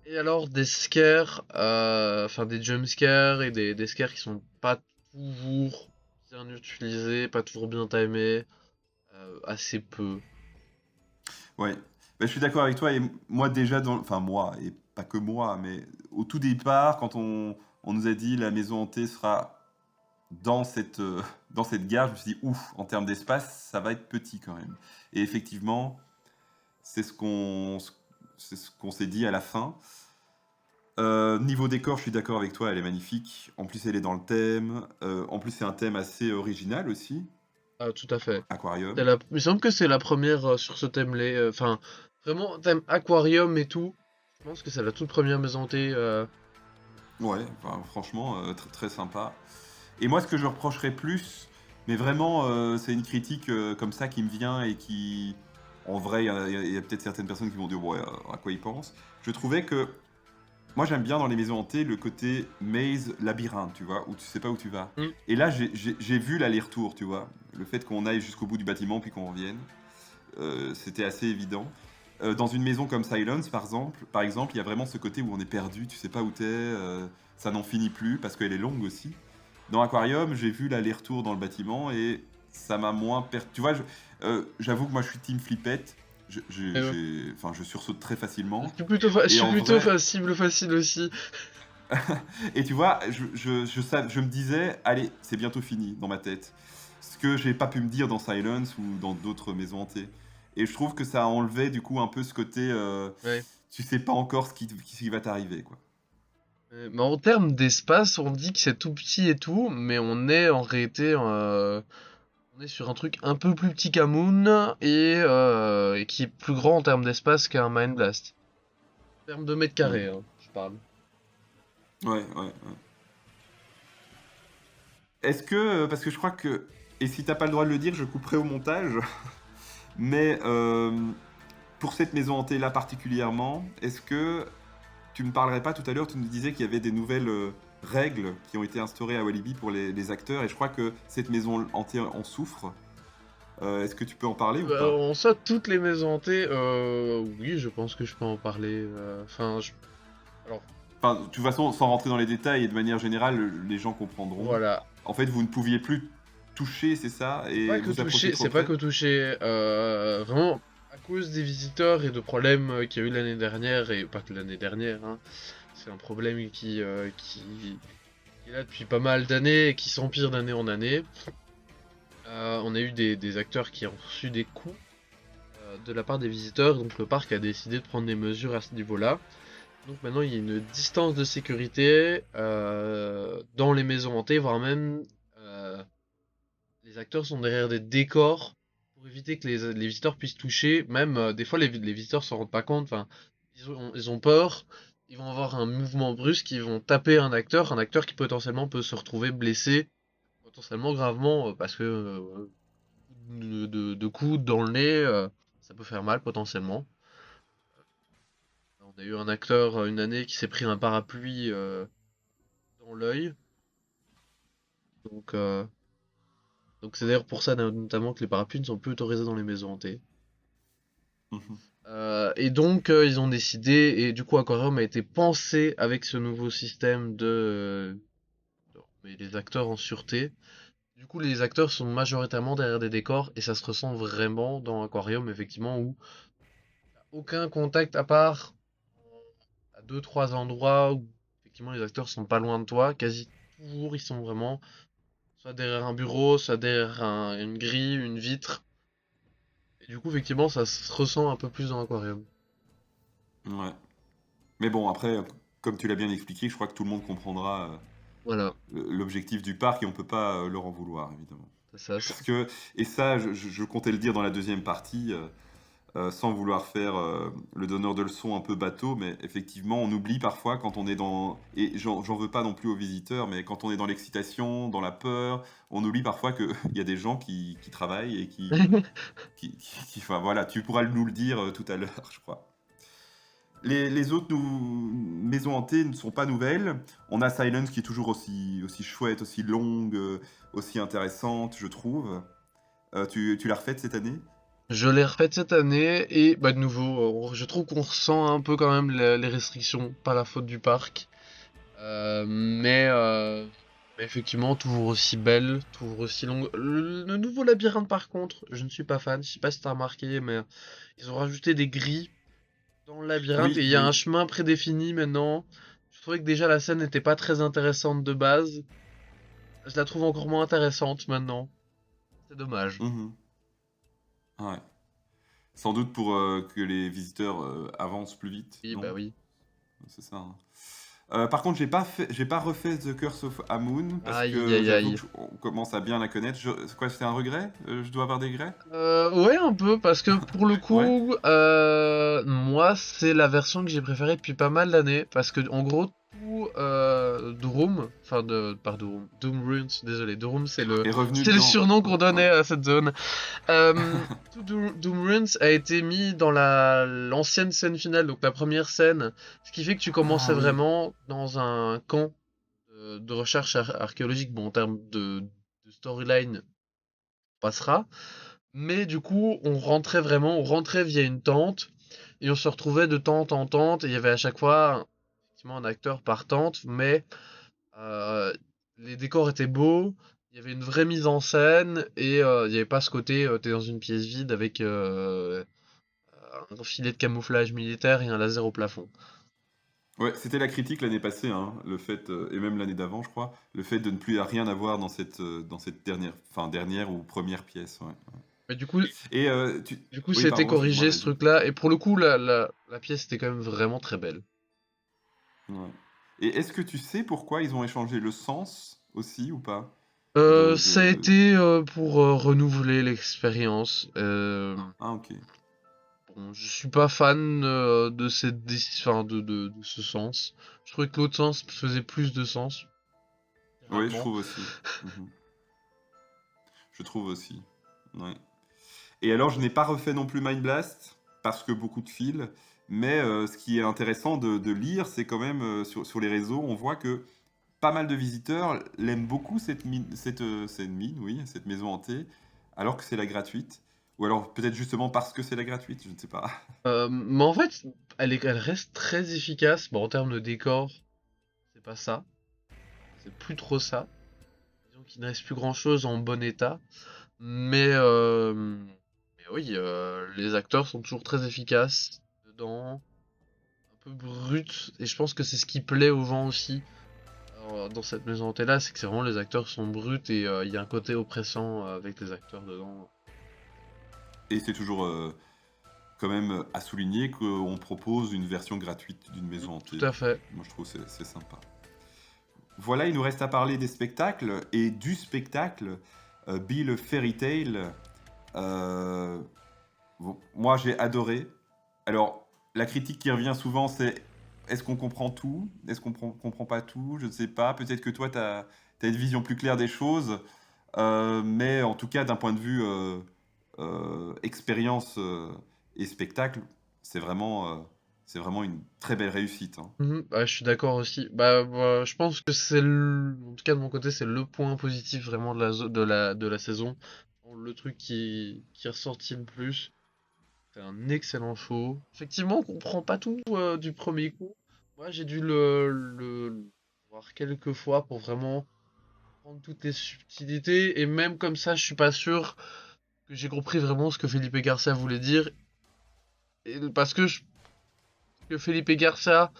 Et alors, des scares, enfin des jump scares et des scares qui sont pas toujours bien utilisés, pas toujours bien timés, assez peu. Ouais, ben, je suis d'accord avec toi. Et moi, déjà, enfin, moi, et pas que moi, mais au tout départ, quand on nous a dit la maison hantée sera dans dans cette gare, je me suis dit, ouf, en termes d'espace, ça va être petit quand même. Et effectivement, c'est c'est ce qu'on s'est dit à la fin. Niveau décor, je suis d'accord avec toi, elle est magnifique. En plus, elle est dans le thème. En plus, c'est un thème assez original aussi, Ah, tout à fait. aquarium. Il me semble que c'est la première sur ce thème-là. Enfin, vraiment, thème aquarium et tout. Je pense que c'est la toute première maison hantée. Ouais, enfin, franchement, très sympa. Et moi, ce que je reprocherais plus, mais vraiment, c'est une critique comme ça qui me vient et qui, en vrai, il y a peut-être certaines personnes qui vont dire, ouais, à quoi ils pensent. Je trouvais que, moi, j'aime bien dans les maisons hantées le côté maze, labyrinthe, tu vois, où tu sais pas où tu vas. Hmm. Et là, j'ai vu l'aller-retour, tu vois. Le fait qu'on aille jusqu'au bout du bâtiment puis qu'on revienne, c'était assez évident. Dans une maison comme Silence, par exemple, il y a vraiment ce côté où on est perdu, tu sais pas où t'es, ça n'en finit plus parce qu'elle est longue aussi. Dans Aquarium, j'ai vu l'aller-retour dans le bâtiment et ça m'a moins perdu. Tu vois, j'avoue que moi je suis team flippette. Euh, Enfin, je sursaute très facilement. je Et suis en plutôt vrai, facile aussi. et tu vois, je me disais, allez, c'est bientôt fini dans ma tête. Ce que j'ai pas pu me dire dans Silence ou dans d'autres maisons hantées. Et je trouve que ça enlevait du coup un peu ce côté, Ouais. tu sais pas encore ce qui va t'arriver, quoi. Mais en termes d'espace, on dit que c'est tout petit et tout, mais on est en réalité, on est sur un truc un peu plus petit qu'un Moon et qui est plus grand en termes d'espace qu'un Mind Blast. En termes de mètres Hmm. carrés, hein, je parle. Ouais. Est-ce que, parce que je crois que, et si t'as pas le droit de le dire, je couperai au montage, mais pour cette maison hantée là particulièrement, est-ce que tu me parlerais pas tout à l'heure, tu nous disais qu'il y avait des nouvelles règles qui ont été instaurées à Walibi pour les acteurs, et je crois que cette maison hantée en souffre. Est-ce que tu peux en parler ou pas? En soi, toutes les maisons hantées, oui, je pense que je peux en parler. Alors, Enfin, de toute façon, sans rentrer dans les détails et de manière générale, les gens comprendront. voilà. En fait, vous ne pouviez plus toucher, c'est ça, et vous approcher trop C'est pas près. que toucher. Vraiment, à cause des visiteurs et de problèmes qu'il y a eu l'année dernière, et pas que l'année dernière, hein, c'est un problème qui est là depuis pas mal d'années et qui s'empire d'année en année. On a eu des acteurs qui ont reçu des coups de la part des visiteurs, donc le parc a décidé de prendre des mesures à ce niveau-là. Donc maintenant il y a une distance de sécurité dans les maisons hantées, voire même les acteurs sont derrière des décors pour éviter que les visiteurs puissent toucher. Même des fois les visiteurs s'en rendent pas compte, enfin ils ont peur, ils vont avoir un mouvement brusque, ils vont taper un acteur qui potentiellement peut se retrouver blessé, potentiellement gravement, parce que de coups dans le nez, ça peut faire mal potentiellement. On a eu un acteur une année qui s'est pris un parapluie dans l'œil. Donc, euh, donc c'est d'ailleurs pour ça notamment que les parapluies ne sont plus autorisés dans les maisons hantées. Mhm. Et donc ils ont décidé, et du coup Aquarium a été pensé avec ce nouveau système mais les acteurs en sûreté. Du coup les acteurs sont majoritairement derrière des décors et ça se ressent vraiment dans Aquarium effectivement où aucun contact à part à deux trois endroits où effectivement les acteurs sont pas loin de toi, quasi toujours, ils sont vraiment soit derrière un bureau, soit derrière une grille, une vitre. Et du coup, effectivement, ça se ressent un peu plus dans l'aquarium. Ouais. Mais bon, après, comme tu l'as bien expliqué, je crois que tout le monde comprendra Voilà, l'objectif du parc et on peut pas leur en vouloir, évidemment. c'est ça. Parce que, et ça, je comptais le dire dans la deuxième partie, sans vouloir faire le donneur de leçons un peu bateau, mais effectivement, on oublie parfois quand on est dans, et j'en veux pas non plus aux visiteurs, mais quand on est dans l'excitation, dans la peur, on oublie parfois qu'il y a des gens qui travaillent et enfin voilà, tu pourras nous le dire tout à l'heure, je crois. Les autres maisons hantées ne sont pas nouvelles. On a Silence qui est toujours aussi chouette, aussi longue, aussi intéressante, je trouve. Tu l'as refaite cette année? Je l'ai refaite cette année et bah de nouveau, je trouve qu'on ressent un peu quand même les restrictions, pas la faute du parc. Mais effectivement, toujours aussi belle, toujours aussi longue. Le nouveau labyrinthe, par contre, je ne suis pas fan. Je sais pas si t'as remarqué, mais ils ont rajouté des grilles dans le labyrinthe et Oui, il y a un oui. chemin prédéfini maintenant. Je trouvais que déjà la scène n'était pas très intéressante de base. Je la trouve encore moins intéressante maintenant. C'est dommage. Mhm. Ouais. Sans doute pour que les visiteurs avancent plus vite, Oui, bah non? oui. C'est ça, hein. Par contre, j'ai pas refait The Curse of Amun parce Aïe, que aïe, j'avoue aïe. que on commence à bien la connaître. C'est quoi, c'était un regret? Je dois avoir des regrets? Ouais, un peu, parce que pour le Ouais. coup, moi, c'est la version que j'ai préférée depuis pas mal d'années, parce que en gros, tout Doom, enfin Doom Runes, désolé, Doom, Est revenu c'est le dedans. surnom qu'on Ouais. donnait à cette zone. Tout Doom Runes a été mis dans l'ancienne scène finale, donc la première scène, ce qui fait que tu commençais Ah oui. vraiment dans un camp de recherche archéologique, bon, en termes de storyline, passera. Mais du coup, on rentrait via une tente et on se retrouvait de tente en tente et il y avait à chaque fois effectivement un acteur par tente, mais euh, les décors étaient beaux, il y avait une vraie mise en scène et il n'y avait pas ce côté t'es dans une pièce vide avec un filet de camouflage militaire et un laser au plafond. Ouais, c'était la critique l'année passée, hein, le fait, et même l'année d'avant, je crois, le fait de ne plus rien avoir dans cette dernière, enfin dernière ou première pièce. Ouais. Mais du coup, Et oui, c'était pardon, excuse-moi, corrigé ce vas-y. truc-là et pour le coup, la pièce était quand même vraiment très belle. Ouais. Et est-ce que tu sais pourquoi ils ont échangé le sens aussi ou pas? Ça a été pour renouveler l'expérience. Ah, ok. Bon, je suis pas fan de cette enfin, de ce sens. Je trouvais que l'autre sens faisait plus de sens, Oui, je littéralement. trouve aussi. Mhm. Je trouve aussi. Ouais. Et alors, je n'ai pas refait non plus Mind Blast, parce que beaucoup de fils, mais ce qui est intéressant de lire, c'est quand même sur les réseaux, on voit que pas mal de visiteurs l'aiment beaucoup, cette mine, oui, cette maison hantée, alors que c'est la gratuite. Ou alors peut-être justement parce que c'est la gratuite, je ne sais pas. Mais en fait, elle reste très efficace. Bon, en termes de décor, c'est pas ça. C'est plus trop ça. Disons qu'il ne reste plus grand-chose en bon état. Mais oui, les acteurs sont toujours très efficaces dedans, un peu brut. Et je pense que c'est ce qui plaît aux gens aussi. Alors, dans cette maison hantée-là, c'est que c'est vraiment les acteurs sont bruts et il y a un côté oppressant avec les acteurs dedans. Et c'est toujours quand même à souligner qu'on propose une version gratuite d'une maison Tout hantée. à fait. Moi, je trouve que c'est sympa. Voilà, il nous reste à parler des spectacles et du spectacle Be le Fairy Tale. Euh, Moi, j'ai adoré. Alors, la critique qui revient souvent, c'est est-ce qu'on comprend tout? Est-ce qu'on comprend pas tout? Je ne sais pas. Peut-être que toi, tu as une vision plus claire des choses. Mais en tout cas, d'un point de vue expérience et spectacle, c'est vraiment une très belle réussite, hein. Bah, je suis d'accord aussi. Je pense que en tout cas de mon côté, c'est le point positif vraiment de de la saison. Le truc qui est ressorti le plus. C'est un excellent show. Effectivement, on comprend pas tout du premier coup. Moi, j'ai dû le voir quelques fois pour vraiment prendre toutes les subtilités. Et même comme ça, je suis pas sûr que j'ai compris vraiment ce que Felipe Garcia voulait dire. Parce que Felipe Garcia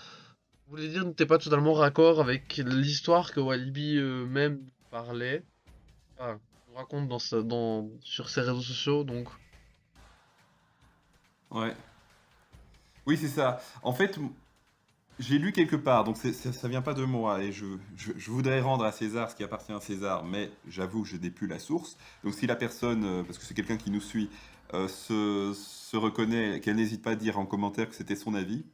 voulais dire, n'était pas totalement raccord avec l'histoire que Walibi même parlait, enfin, nous raconte sur ses réseaux sociaux, donc Ouais. Oui, c'est ça. En fait, j'ai lu quelque part, donc ça vient pas de moi, et je voudrais rendre à César ce qui appartient à César, mais j'avoue que je n'ai plus la source. Donc si la personne, parce que c'est quelqu'un qui nous suit, se reconnaît, qu'elle n'hésite pas à dire en commentaire que c'était son avis,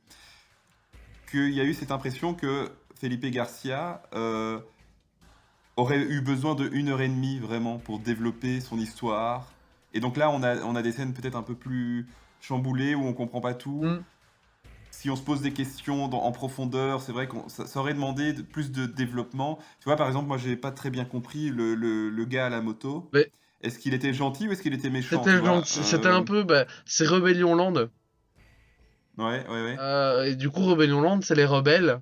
qu'il y a eu cette impression que Felipe Garcia aurait eu besoin de 1 heure et demie vraiment pour développer son histoire. Et donc là, on a des scènes peut-être un peu plus chamboulées où on comprend pas tout. hmm, Si on se pose des questions en profondeur, c'est vrai que ça aurait demandé plus de développement. Tu vois, par exemple, moi, j'ai pas très bien compris le gars à la moto. mais Est-ce qu'il était gentil ou est-ce qu'il était méchant, tu vois? c'était un peu, bah, c'est Rebellion Land. Ouais, ouais, ouais. Et du coup, Rebellion Land, c'est les rebelles.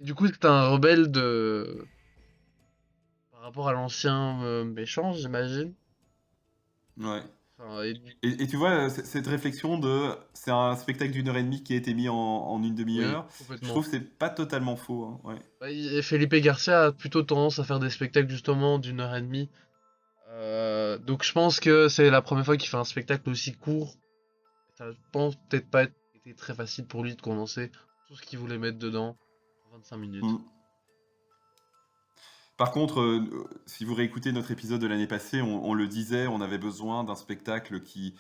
Du coup, c'est un rebelle par rapport à l'ancien méchant, j'imagine. Ouais. Enfin, Et tu vois, cette réflexion de c'est un spectacle d'1 heure et demie qui a été mis en une oui, demi-heure, je complètement. trouve que c'est pas totalement faux, hein, ouais. Bah, Felipe Garcia a plutôt tendance à faire des spectacles justement d'1 heure et demie. Donc je pense que c'est la première fois qu'il fait un spectacle aussi court. Ça, je pense peut-être pas été très facile pour lui de condenser tout ce qu'il voulait mettre dedans en 25 minutes. Mm. Par contre, si vous réécoutez notre épisode de l'année passée, on le disait, on avait besoin d'un spectacle qui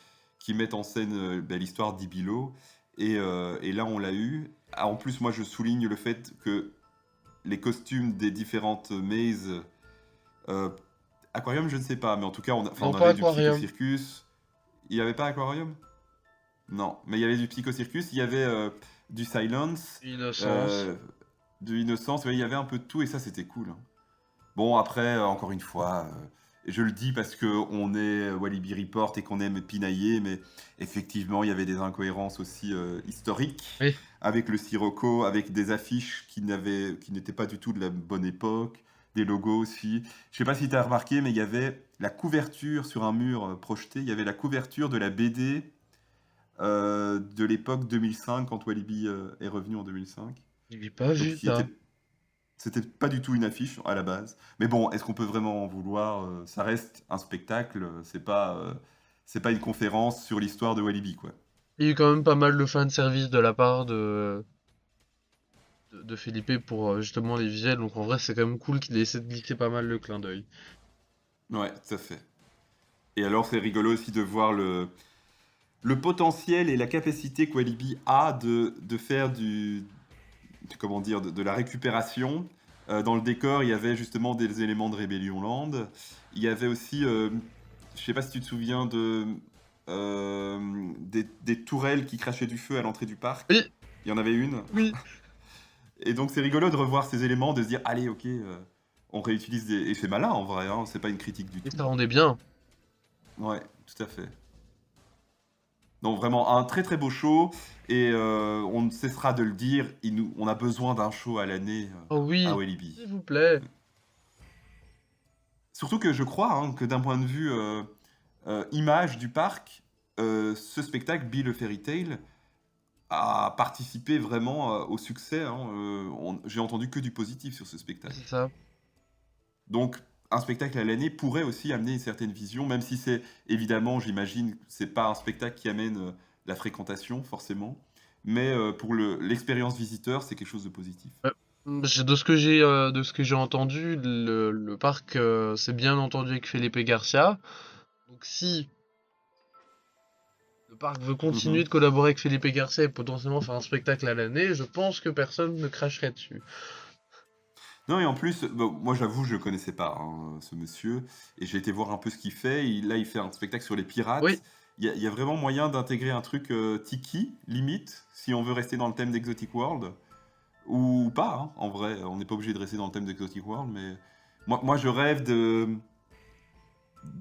mette en scène l'histoire d'Ibilo. Et là, on l'a eu. Ah, en plus, moi, je souligne le fait que les costumes des différentes mazes, euh, Aquarium, je ne sais pas, mais en tout cas, enfin, Non, on pas avait du Psycho Aquarium. Circus. Il n'y avait pas Aquarium? Non, mais il y avait du Psycho Circus, il y avait du Silence, Innocence. euh, de Innocence, ouais, il y avait un peu de tout et ça, c'était cool, hein. Bon, après, encore une fois, je le dis parce qu'on est Walibi Report et qu'on aime pinailler, mais effectivement, il y avait des incohérences aussi historiques Oui. avec le Sirocco, avec des affiches qui n'étaient pas du tout de la bonne époque, des logos aussi. Je sais pas si tu as remarqué, mais il y avait la couverture sur un mur projeté, il y avait la couverture de la BD de l'époque 2005, quand Walibi est revenu en 2005. Je l'ai pas Donc, vu ça. c'était pas du tout une affiche à la base. Mais bon, est-ce qu'on peut vraiment en vouloir? Ça reste un spectacle, c'est pas une conférence sur l'histoire de Walibi, quoi. Il y a eu quand même pas mal de fanservice de la part de Felipe pour justement les visuels, donc en vrai c'est quand même cool qu'il ait essayé de glisser pas mal le clin d'œil. Ouais, tout à fait. Et alors, c'est rigolo aussi de voir le potentiel et la capacité que Walibi a de faire comment dire, de la récupération. Dans le décor, il y avait justement des éléments de Rebellion Land. Il y avait aussi, je sais pas si tu te souviens des tourelles qui crachaient du feu à l'entrée du parc. Oui, Il y en avait une. oui. Et donc c'est rigolo de revoir ces éléments, de se dire, allez, ok, on réutilise des... Et c'est malin en vrai, hein, c'est pas une critique du Et tout. ça rendait bien. Ouais, tout à fait. Donc vraiment un très très beau show et on ne cessera de le dire, on a besoin d'un show à l'année Oh à oui, Walibi. s'il vous plaît. Surtout que je crois hein, que d'un point de vue image du parc, ce spectacle, Bill le Fairy Tale, a participé vraiment au succès, hein. J'ai entendu que du positif sur ce Ouais, spectacle. c'est ça. Donc un spectacle à l'année pourrait aussi amener une certaine vision, même si c'est évidemment, j'imagine, c'est pas un spectacle qui amène la fréquentation forcément, mais pour l'expérience visiteur, c'est quelque chose de positif. Ouais. De ce que j'ai entendu, le parc s'est bien entendu avec Felipe Garcia. Donc si le parc veut continuer Mhm. de collaborer avec Felipe Garcia et potentiellement faire un spectacle à l'année, je pense que personne ne cracherait dessus. Non, et en plus, bon, moi j'avoue, je le connaissais pas, hein, ce monsieur, et j'ai été voir un peu ce qu'il fait. Là, il fait un spectacle sur les Oui, pirates. Il y a vraiment moyen d'intégrer un truc tiki, limite, si on veut rester dans le thème d'Exotic World, ou pas, hein, en vrai. On n'est pas obligé de rester dans le thème d'Exotic World, mais moi je rêve d'un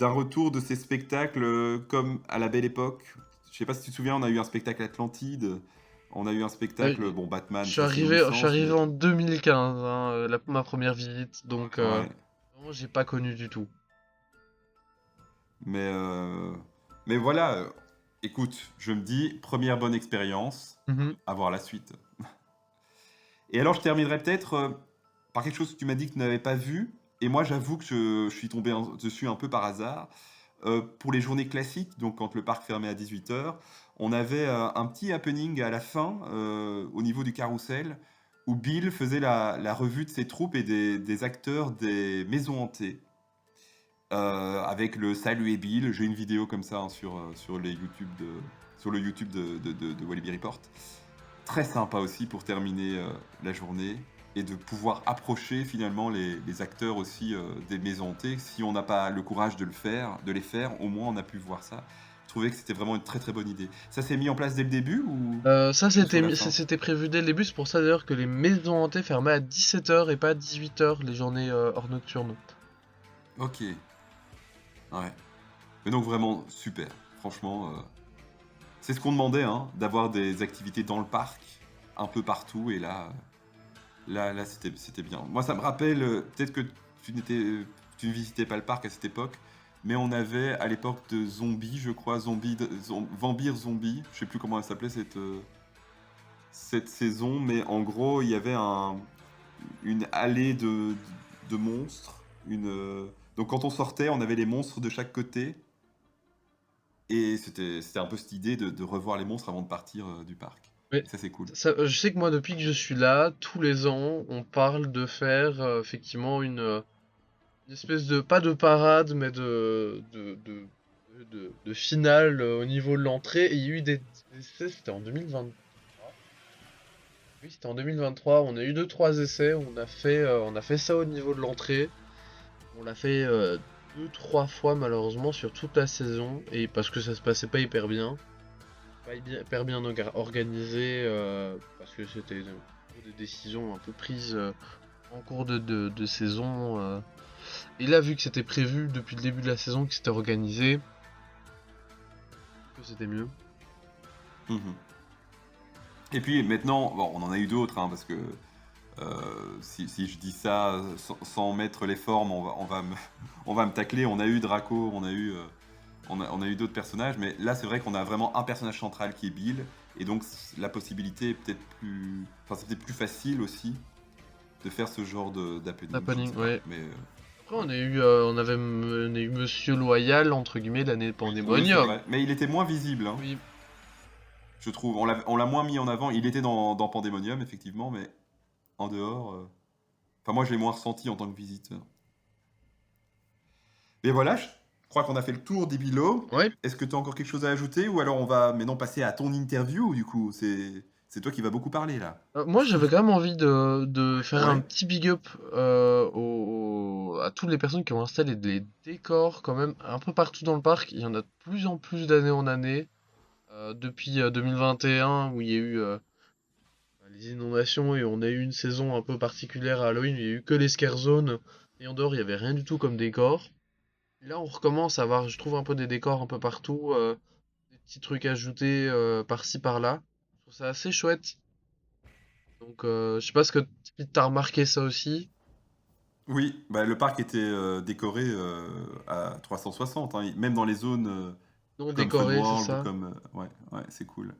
retour de ces spectacles comme à la belle époque. Je sais pas si tu te souviens, on a eu un spectacle Atlantide, on a eu un spectacle, euh, bon, Batman, je suis ça c'est nos arrivé, je suis licences, arrivé mais en 2015, hein, ma première visite, donc ouais. vraiment j'ai pas connu du tout. Mais, euh, mais voilà, écoute, je me dis, première bonne expérience, Mhm. à voir la suite. Et alors, je terminerai peut-être par quelque chose que tu m'as dit que tu n'avais pas vu. Et moi, j'avoue que je suis tombé dessus un peu par hasard. Pour les journées classiques, donc quand le parc fermait à 18 h, on avait un petit happening à la fin, au niveau du carrousel, où Bill faisait la revue de ses troupes et des acteurs des maisons hantées. Avec le Salut et Bill. J'ai une vidéo comme ça hein, sur le YouTube de Walibi Report. Très sympa aussi pour terminer la journée et de pouvoir approcher finalement les acteurs aussi des maisons hantées. Si on n'a pas le courage de les faire, au moins on a pu voir ça. Je trouvais que c'était vraiment une très très bonne idée. Ça s'est mis en place dès le début ou Ça, sur la fin? c'était prévu dès le début. C'est pour ça d'ailleurs que les maisons hantées fermaient à 17 h et pas à 18 h les journées hors nocturnes. Ok. Ouais. Mais donc vraiment super. Franchement, c'est ce qu'on demandait, hein, d'avoir des activités dans le parc, un peu partout. Et là, c'était bien. Moi, ça me rappelle, peut-être que tu ne visitais pas le parc à cette époque, mais on avait à l'époque de Zombie, je crois, Vampire Zombie. Je sais plus comment elle s'appelait cette saison, mais en gros, il y avait une allée de monstres. Donc quand on sortait, on avait les monstres de chaque côté. Et c'était un peu cette idée de revoir les monstres avant de partir du parc. Mais Et ça, c'est cool. je sais que moi, depuis que je suis là, tous les ans, on parle de faire effectivement une espèce de, pas de parade, mais de finale au niveau de l'entrée. Et il y a eu des essais, c'était en 2023. Oui, c'était en 2023. On a eu 2-3 essais. On a fait ça au niveau de l'entrée. On l'a fait 2-3 fois malheureusement sur toute la saison. Et parce que ça se passait pas hyper bien. Pas hyper bien organisé. Parce que c'était des décisions un peu prises en cours de saison. Et là, vu que c'était prévu depuis le début de la saison, que c'était organisé, que c'était mieux. Mhm. Et puis maintenant, bon, on en a eu d'autres, hein, parce que si je dis ça sans mettre les formes, on va me tacler. On a eu Draco, on a eu d'autres personnages, mais là c'est vrai qu'on a vraiment un personnage central qui est Bill, et donc la possibilité est peut-être plus, enfin c'est peut-être plus facile aussi de faire ce genre d'happening. Happening, je sais pas. ouais. Mais Après, on a eu Monsieur Loyal, entre guillemets, l'année de oui, c'est Pandémonium. vrai. Mais il était moins visible, hein, Oui. je trouve. On l'a moins mis en avant. Il était dans Pandemonium, effectivement, mais en dehors. Enfin, moi, je l'ai moins ressenti en tant que visiteur. Mais voilà, je crois qu'on a fait le tour des bilots. Ouais. Est-ce que tu as encore quelque chose à ajouter ou alors on va maintenant passer à ton interview du coup c'est toi qui vas beaucoup parler là. Moi, j'avais quand même envie de faire un Ouais. petit big up à toutes les personnes qui ont installé des décors quand même un peu partout dans le parc. Il y en a de plus en plus d'année en année. Depuis 2021 où il y a eu les inondations et on a eu une saison un peu particulière à Halloween, où il y a eu que les scare zones et en dehors il y avait rien du tout comme décor. Là on recommence à avoir, je trouve, un peu des décors un peu partout, des petits trucs ajoutés par-ci par-là. Je trouve ça assez chouette. Donc je sais pas si t'as remarqué ça aussi. Oui, bah, le parc était décoré à 360, hein, même dans les zones Non comme Fun décoré, c'est World ou ça. comme ouais, c'est cool.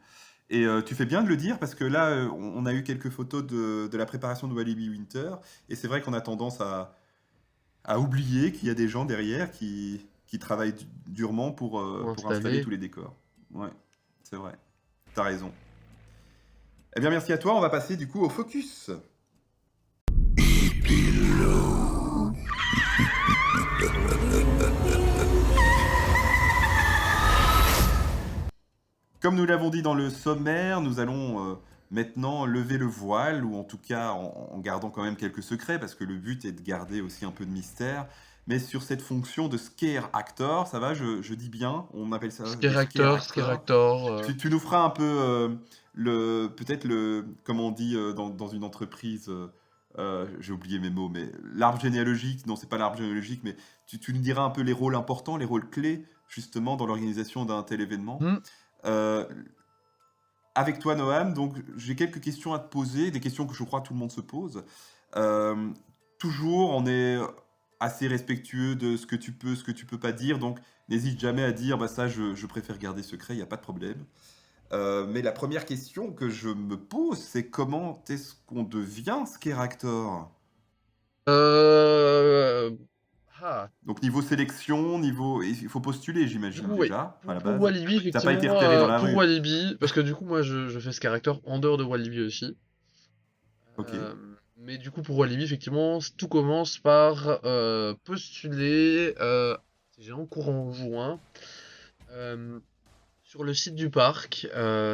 Et tu fais bien de le dire parce que là on a eu quelques photos de la préparation de Walibi Winter et c'est vrai qu'on a tendance à oublier qu'il y a des gens derrière qui travaillent durement Pour pour installer installer. tous les décors. Ouais, c'est vrai. T'as raison. Eh bien, merci à toi. On va passer du coup au focus. Comme nous l'avons dit dans le sommaire, nous allons maintenant lever le voile, ou en tout cas en gardant quand même quelques secrets, parce que le but est de garder aussi un peu de mystère. Mais sur cette fonction de scare actor, ça va, je dis bien, on appelle ça le scare Scare actor. Actor. Tu nous feras un peu peut-être comme on dit dans une entreprise, j'ai oublié mes mots, mais l'arbre généalogique, non, c'est pas l'arbre généalogique, mais tu nous diras un peu les rôles importants, les rôles clés, justement, dans l'organisation d'un tel événement. Hmm. Euh, Avec toi, Noam, donc j'ai quelques questions à te poser, des questions que je crois tout le monde se pose. Euh, Toujours, on est assez respectueux de ce que tu peux pas dire, donc n'hésite jamais à dire, bah ça, je préfère garder secret, il n'y a pas de problème. Mais la première question que je me pose, c'est comment est-ce qu'on devient scare actor? Euh, Ah, Donc niveau sélection, niveau... Il faut postuler, du j'imagine coup, oui. déjà, à la Pour base. Walibi, T'as pas été effectivement, repéré dans la pour rue. Walibi, parce que du coup, moi, je fais ce caractère en dehors de Walibi aussi. Ok. Mais du coup, pour Walibi, effectivement, tout commence par postuler, j'ai en courant juin, euh, sur le site du parc.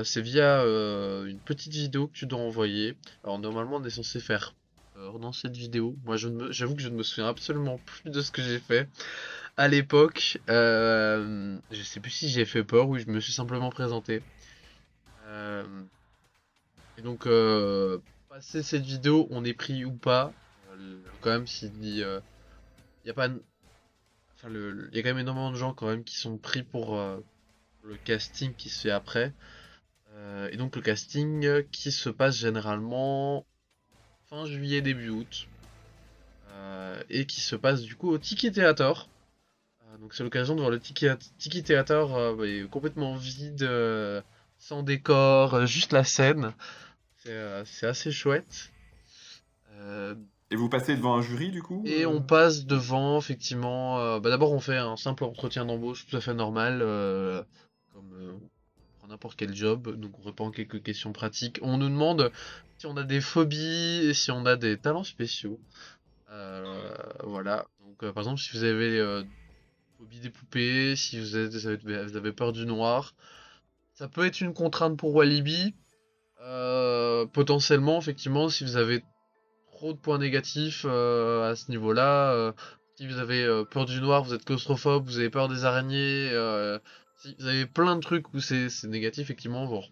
C'est via une petite vidéo que tu dois envoyer. Alors, normalement, on est censé faire peur dans cette vidéo. Moi, j'avoue que je ne me souviens absolument plus de ce que j'ai fait. À l'époque, je sais plus si j'ai fait peur ou je me suis simplement présenté. Euh, et donc, passer cette vidéo, on est pris ou pas. Quand même, y a pas, enfin, y a quand même énormément de gens quand même qui sont pris pour le casting qui se fait après. Et donc le casting qui se passe généralement fin juillet, début août. Et qui se passe du coup au Tiki Theater. Donc c'est l'occasion de voir le Tiki Theater complètement vide, sans décor, juste la scène. C'est assez chouette. Euh, Et vous passez devant un jury, du coup et on passe devant, effectivement. D'abord, on fait un simple entretien d'embauche tout à fait normal, comme on prend n'importe quel job. Donc, on répond à quelques questions pratiques. On nous demande si on a des phobies et si on a des talents spéciaux. Voilà. Donc, par exemple, si vous avez phobie des poupées, si vous avez peur du noir, ça peut être une contrainte pour Walibi. Potentiellement, effectivement, si vous avez trop de points négatifs à ce niveau-là, si vous avez peur du noir, vous êtes claustrophobe, vous avez peur des araignées, si vous avez plein de trucs où c'est négatif, effectivement, bon,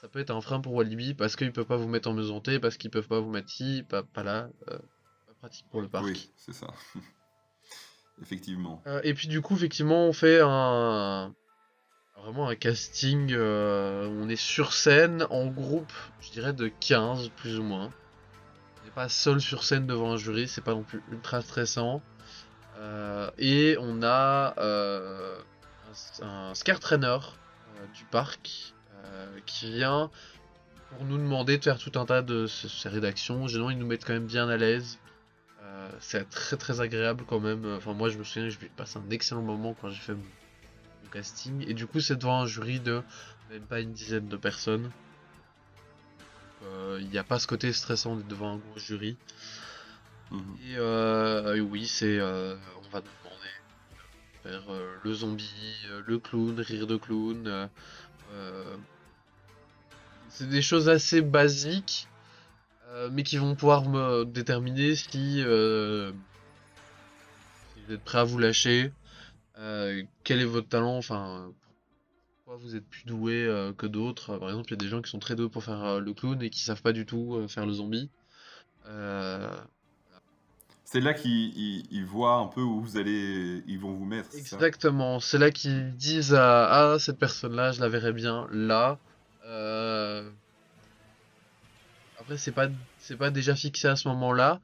ça peut être un frein pour Walibi parce qu'ils peuvent pas vous mettre en maison T, parce qu'ils peuvent pas vous mettre ci, pas là, pas pratique pour le Oui, parc. c'est ça. Effectivement. Et puis du coup, effectivement, on fait vraiment un casting, on est sur scène en groupe, je dirais de 15 plus ou moins. On n'est pas seul sur scène devant un jury, c'est pas non plus ultra stressant. Et on a un scare trainer du parc qui vient pour nous demander de faire tout un tas de ces rédactions. Généralement, ils nous mettent quand même bien à l'aise. C'est très très agréable quand même. Enfin, moi, je me souviens, je passe un excellent moment quand j'ai fait mon casting. Et du coup, c'est devant un jury de même pas une dizaine de personnes. Il n'y a pas ce côté stressant d'être devant un gros jury. Mhm. Et oui, on va nous demander de faire le zombie, le clown, rire de clown. Euh, c'est des choses assez basiques, mais qui vont pouvoir me déterminer si vous êtes prêt à vous lâcher, quel est votre talent, enfin, pourquoi vous êtes plus doué que d'autres. Par exemple, il y a des gens qui sont très doués pour faire le clown et qui savent pas du tout faire le zombie. Euh, C'est là qu'ils voient un peu où ils vont vous mettre, c'est ça? Exactement, c'est là qu'ils disent à cette personne-là, je la verrais bien là. Euh, Après, c'est pas déjà fixé à ce moment-là,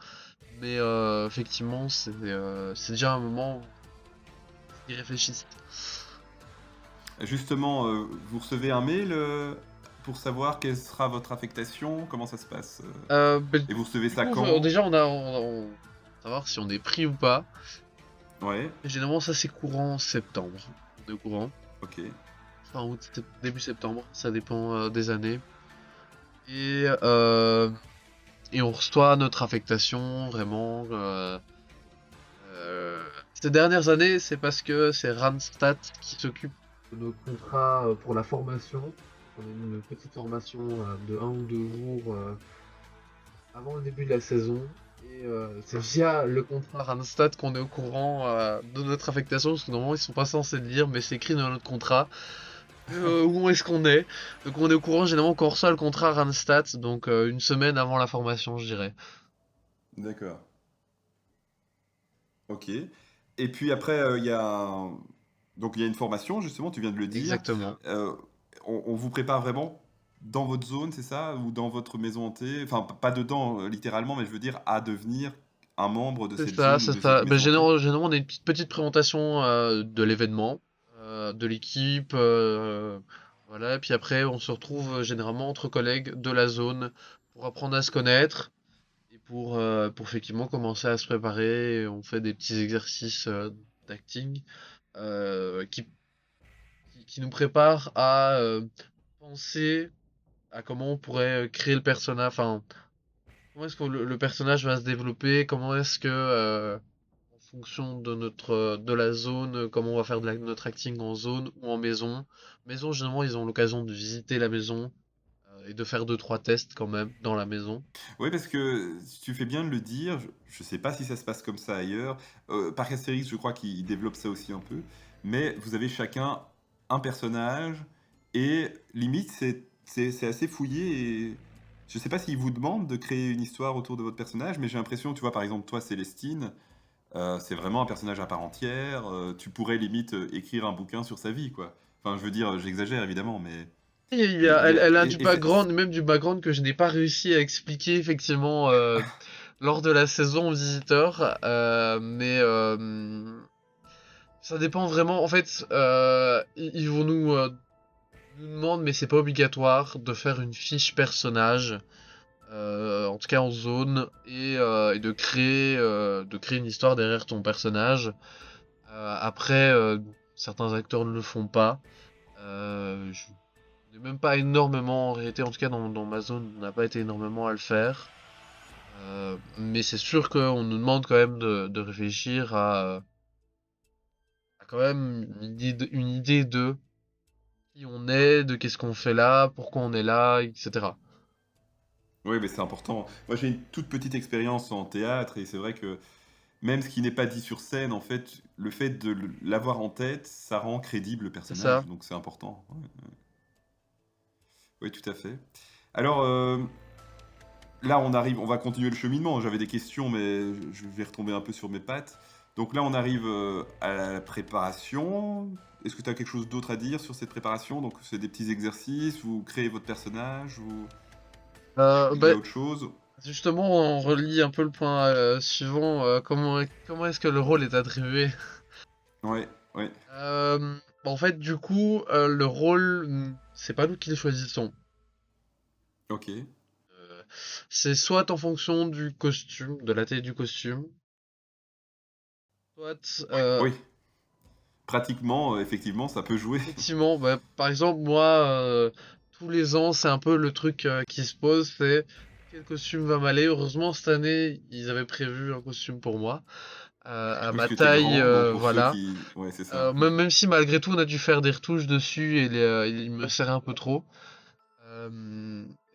mais effectivement, c'est déjà un moment où ils réfléchissent. Justement, vous recevez un mail pour savoir quelle sera votre affectation, comment ça se passe Ben, et vous recevez du ça coup, quand? déjà, on va savoir si on est pris ou pas. Ouais, Et généralement, ça c'est courant en septembre. On est au courant. ok. Fin août, début septembre, ça dépend des années. Et on reçoit notre affectation vraiment. Ces dernières années, c'est parce que c'est Randstad qui s'occupe de nos contrats pour la formation. On a une petite formation de 1 ou 2 jours avant le début de la saison. Et c'est via le contrat Randstad qu'on est au courant de notre affectation, parce que normalement ils sont pas censés le dire, mais c'est écrit dans notre contrat. Où est-ce qu'on est? Donc on est au courant généralement qu'on reçoit le contrat Randstad, donc une semaine avant la formation, je dirais. D'accord. Ok. Et puis après, il y a donc il y a une formation, justement, tu viens de le dire. Exactement. Euh, on vous prépare vraiment dans votre zone, c'est ça? Ou dans votre maison hantée? Enfin, pas dedans, littéralement, mais je veux dire à devenir un membre de C'est cette ça, zone ou c'est de cette ça. Ben, maison hantée. généralement, on a une petite présentation de l'événement, de l'équipe, Voilà, et puis après, on se retrouve généralement entre collègues de la zone pour apprendre à se connaître et pour effectivement commencer à se préparer. Et on fait des petits exercices d'acting euh, qui, qui nous préparent à penser à comment on pourrait créer le personnage, enfin, comment est-ce que le personnage va se développer, comment est-ce que, en fonction de de la zone, comment on va faire notre acting en zone ou en maison. Maison, généralement, ils ont l'occasion de visiter la maison et de faire deux, trois tests quand même dans la maison. Oui, parce que tu fais bien de le dire, je sais pas si ça se passe comme ça ailleurs. Parc Astérix, je crois qu'il développe ça aussi un peu. Mais vous avez chacun un personnage et limite, c'est assez fouillé. Et je sais pas s'ils vous demandent de créer une histoire autour de votre personnage, mais j'ai l'impression, tu vois, par exemple, toi, Célestine, c'est vraiment un personnage à part entière. Tu pourrais limite écrire un bouquin sur sa vie, quoi. Enfin, je veux dire, j'exagère évidemment, mais Elle a du et c'est- background, même du background que je n'ai pas réussi à expliquer effectivement lors de la saison aux visiteurs, mais ça dépend vraiment. En fait, ils vont nous demander, mais c'est pas obligatoire, de faire une fiche personnage, en tout cas en zone, et de créer une histoire derrière ton personnage. Après, certains acteurs ne le font pas. Je n'ai même pas énormément, en réalité, en tout cas dans ma zone, on n'a pas été énormément à le faire. Mais c'est sûr qu'on nous demande quand même de réfléchir à quand même une idée de qui on est, de qu'est-ce qu'on fait là, pourquoi on est là, etc. Oui, mais c'est important. Moi, j'ai une toute petite expérience en théâtre et c'est vrai que même ce qui n'est pas dit sur scène, en fait, le fait de l'avoir en tête, ça rend crédible le C'est ça. personnage, donc c'est important. Ouais. Oui, tout à fait. Alors, là, on arrive, on va continuer le cheminement. J'avais des questions, mais je vais retomber un peu sur mes pattes. Donc là, on arrive à la préparation. Est-ce que tu as quelque chose d'autre à dire sur cette préparation? Donc, c'est des petits exercices, vous créez votre personnage, ou il y Bah, a autre chose? justement, on relie un peu le point suivant. Comment est-ce que le rôle est attribué? Ouais, ouais, En fait, du coup, le rôle, c'est pas nous qui le choisissons. ok. Euh, c'est soit en fonction du costume, de la taille du costume, soit, Oui, pratiquement, effectivement, ça peut jouer. effectivement, bah, par exemple, moi, tous les ans, c'est un peu le truc qui se pose, c'est quel costume va m'aller. Heureusement, cette année, ils avaient prévu un costume pour moi, à Oui, parce ma que t'es taille, grand, donc pour ceux voilà. qui... Ouais, c'est ça. Même si malgré tout, on a dû faire des retouches dessus et il me serrait un peu trop.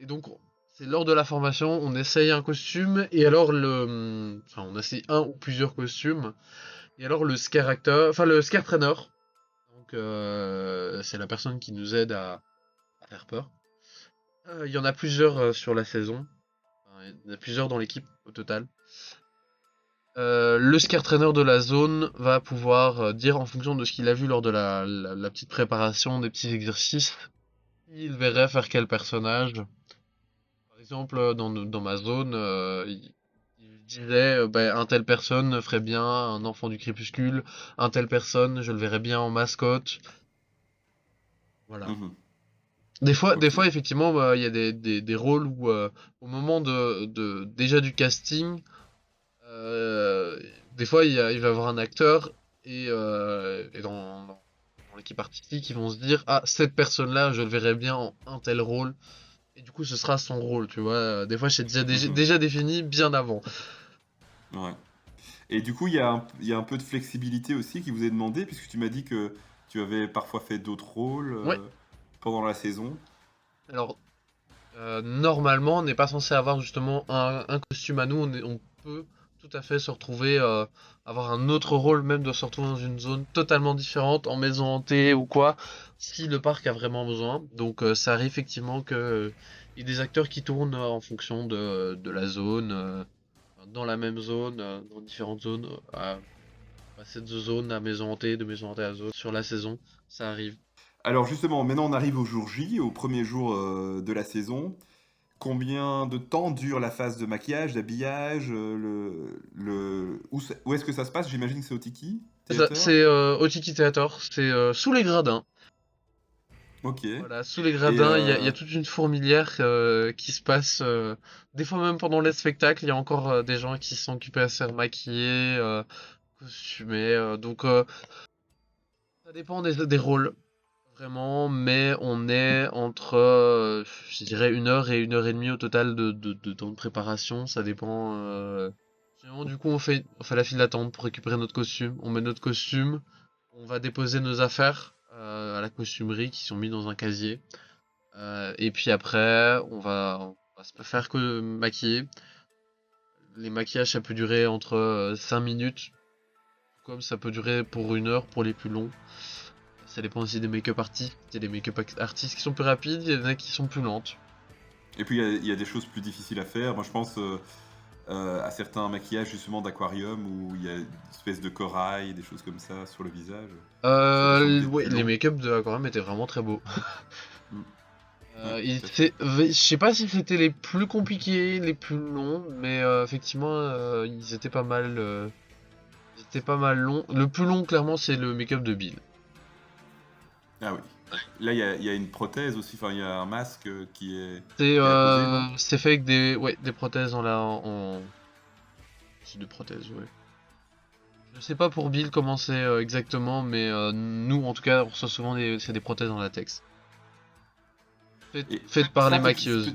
Et donc, c'est lors de la formation, on essaye un costume et alors enfin, on essaye un ou plusieurs costumes. Et alors le scare acteur, enfin le scare trainer, donc c'est la personne qui nous aide à faire peur. Il y en a plusieurs sur la saison. Enfin, il y en a plusieurs dans l'équipe au total. Le scare trainer de la zone va pouvoir dire en fonction de ce qu'il a vu lors de la petite préparation, des petits exercices, il verrait faire quel personnage. Par exemple, dans ma zone, il disait, ben, un telle personne ferait bien un enfant du crépuscule, un telle personne, je le verrais bien en mascotte. Voilà. Mhm. Des Ok. fois, effectivement, bah, il y a des rôles où, au moment déjà du casting, euh, des fois, il va y avoir un acteur et dans l'équipe artistique, ils vont se dire, ah, cette personne-là, je le verrais bien en un tel rôle. Et du coup, ce sera son rôle, tu vois. Des fois, c'est Mhm. déjà défini bien avant. Ouais. Et du coup, il y a un peu de flexibilité aussi qui vous est demandé, puisque tu m'as dit que tu avais parfois fait d'autres rôles Ouais. pendant la saison. Alors, normalement, on n'est pas censé avoir justement un costume à nous. On peut tout à fait se retrouver, avoir un autre rôle, même de se retrouver dans une zone totalement différente, en maison hantée ou quoi, si le parc a vraiment besoin. Donc, ça arrive effectivement que il y ait des acteurs qui tournent en fonction de la zone, dans la même zone, dans différentes zones, passer de zone à maison hantée, de maison hantée à zone sur la saison, ça arrive. Alors justement, maintenant on arrive au jour J, au premier jour de la saison. Combien de temps dure la phase de maquillage, d'habillage, où est-ce que ça se passe? J'imagine que c'est au Tiki Theater. C'est au Tiki Theater, c'est sous les gradins. Ok. Et Voilà, sous les gradins, il y a euh, toute une fourmilière qui se passe. Des fois même pendant les spectacles, il y a encore des gens qui sont occupés à se faire maquiller, costumer. Donc ça dépend des rôles, vraiment, mais on est entre, je dirais, 1 heure et 1 heure et demie au total de temps de préparation. Ça dépend. Généralement, du coup, on fait la file d'attente pour récupérer notre costume. On met notre costume, on va déposer nos affaires à la costumerie qui sont mis dans un casier. Et puis après, on va se faire que maquiller. Les maquillages, ça peut durer entre 5 minutes, comme ça peut durer pour 1 heure pour les plus longs. Ça dépend aussi des make-up artistes. Il y a des make-up artistes qui sont plus rapides, il y en a qui sont plus lentes. puis il y a des choses plus difficiles à faire. Moi, je pense à certains maquillages justement d'aquarium où il y a une espèce de corail, des choses comme ça sur le visage. Ça doit sans doute être Ouais, plus les long. make-up de Aquaman étaient vraiment très beaux. Mm. Ouais, tout à fait. Je sais pas si c'était les plus compliqués, les plus longs, mais effectivement, ils étaient pas mal longs. Le plus long, clairement, c'est le make-up de Bill. Ah oui. Là, il y a une prothèse aussi, enfin, il y a un masque C'est qui est apposé, non? c'est fait avec des prothèses c'est des prothèses, ouais. Je sais pas pour Bill comment c'est exactement, mais nous, en tout cas, on reçoit souvent c'est des prothèses en latex. Et Faites par les ça, peut-être, maquilleuses.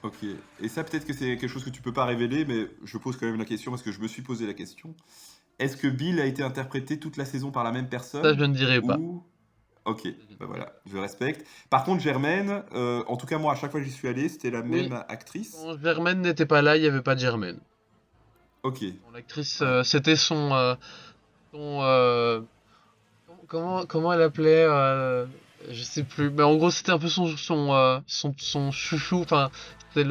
ok. Et ça, peut-être que c'est quelque chose que tu peux pas révéler, mais je pose quand même la question parce que je me suis posé la question. Est-ce que Bill a été interprété toute la saison par la même Ça, je personne ne dirais pas. ou... Ok, bah voilà, je respecte. Par contre, Germaine, en tout cas moi, à chaque fois que j'y suis allé, c'était la Oui, même actrice. quand Germaine n'était pas là, il n'y avait pas de Germaine. Ok, Bon, l'actrice, ouais. c'était son comment elle appelait je sais plus. Mais en gros, c'était un peu son chouchou. Enfin, c'était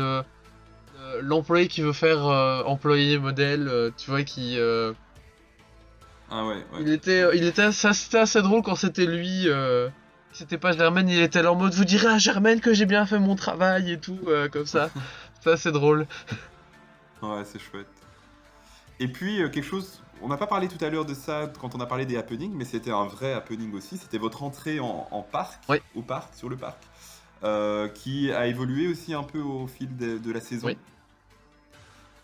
l'employé qui veut faire employé modèle. Tu vois, Ah ouais, ouais. c'était assez drôle quand c'était lui. C'était pas Germaine, il était là en mode vous direz à Germaine que j'ai bien fait mon travail et tout, comme ça. Ça, c'est drôle. Ouais, c'est chouette. Et puis, quelque chose, on n'a pas parlé tout à l'heure de ça quand on a parlé des happenings, mais c'était un vrai happening aussi. C'était votre entrée en parc, Oui, au parc, sur le parc, qui a évolué aussi un peu au fil de la saison. oui.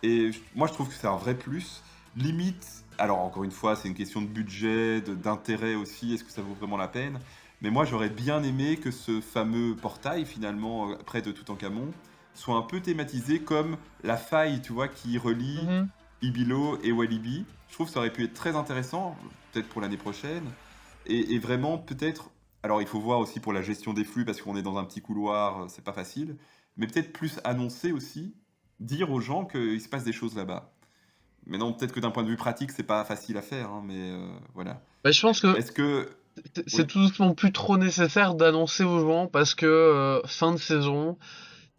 Et moi, je trouve que c'est un vrai plus. Limite, alors encore une fois, c'est une question de budget, d'intérêt aussi, est-ce que ça vaut vraiment la peine? Mais moi, j'aurais bien aimé que ce fameux portail, finalement, près de Toutankhamon, soit un peu thématisé comme la faille, tu vois, qui relie Mhm. Ibilo et Walibi. Je trouve que ça aurait pu être très intéressant, peut-être pour l'année prochaine. Et vraiment, peut-être. Alors, il faut voir aussi pour la gestion des flux, parce qu'on est dans un petit couloir, c'est pas facile. Mais peut-être plus annoncer aussi, dire aux gens qu'il se passe des choses là-bas. Mais non, peut-être que d'un point de vue pratique, c'est pas facile à faire, hein, mais voilà. Bah, je pense que Est-ce que. c'est Oui. tout doucement plus trop nécessaire d'annoncer aux gens parce que fin de saison,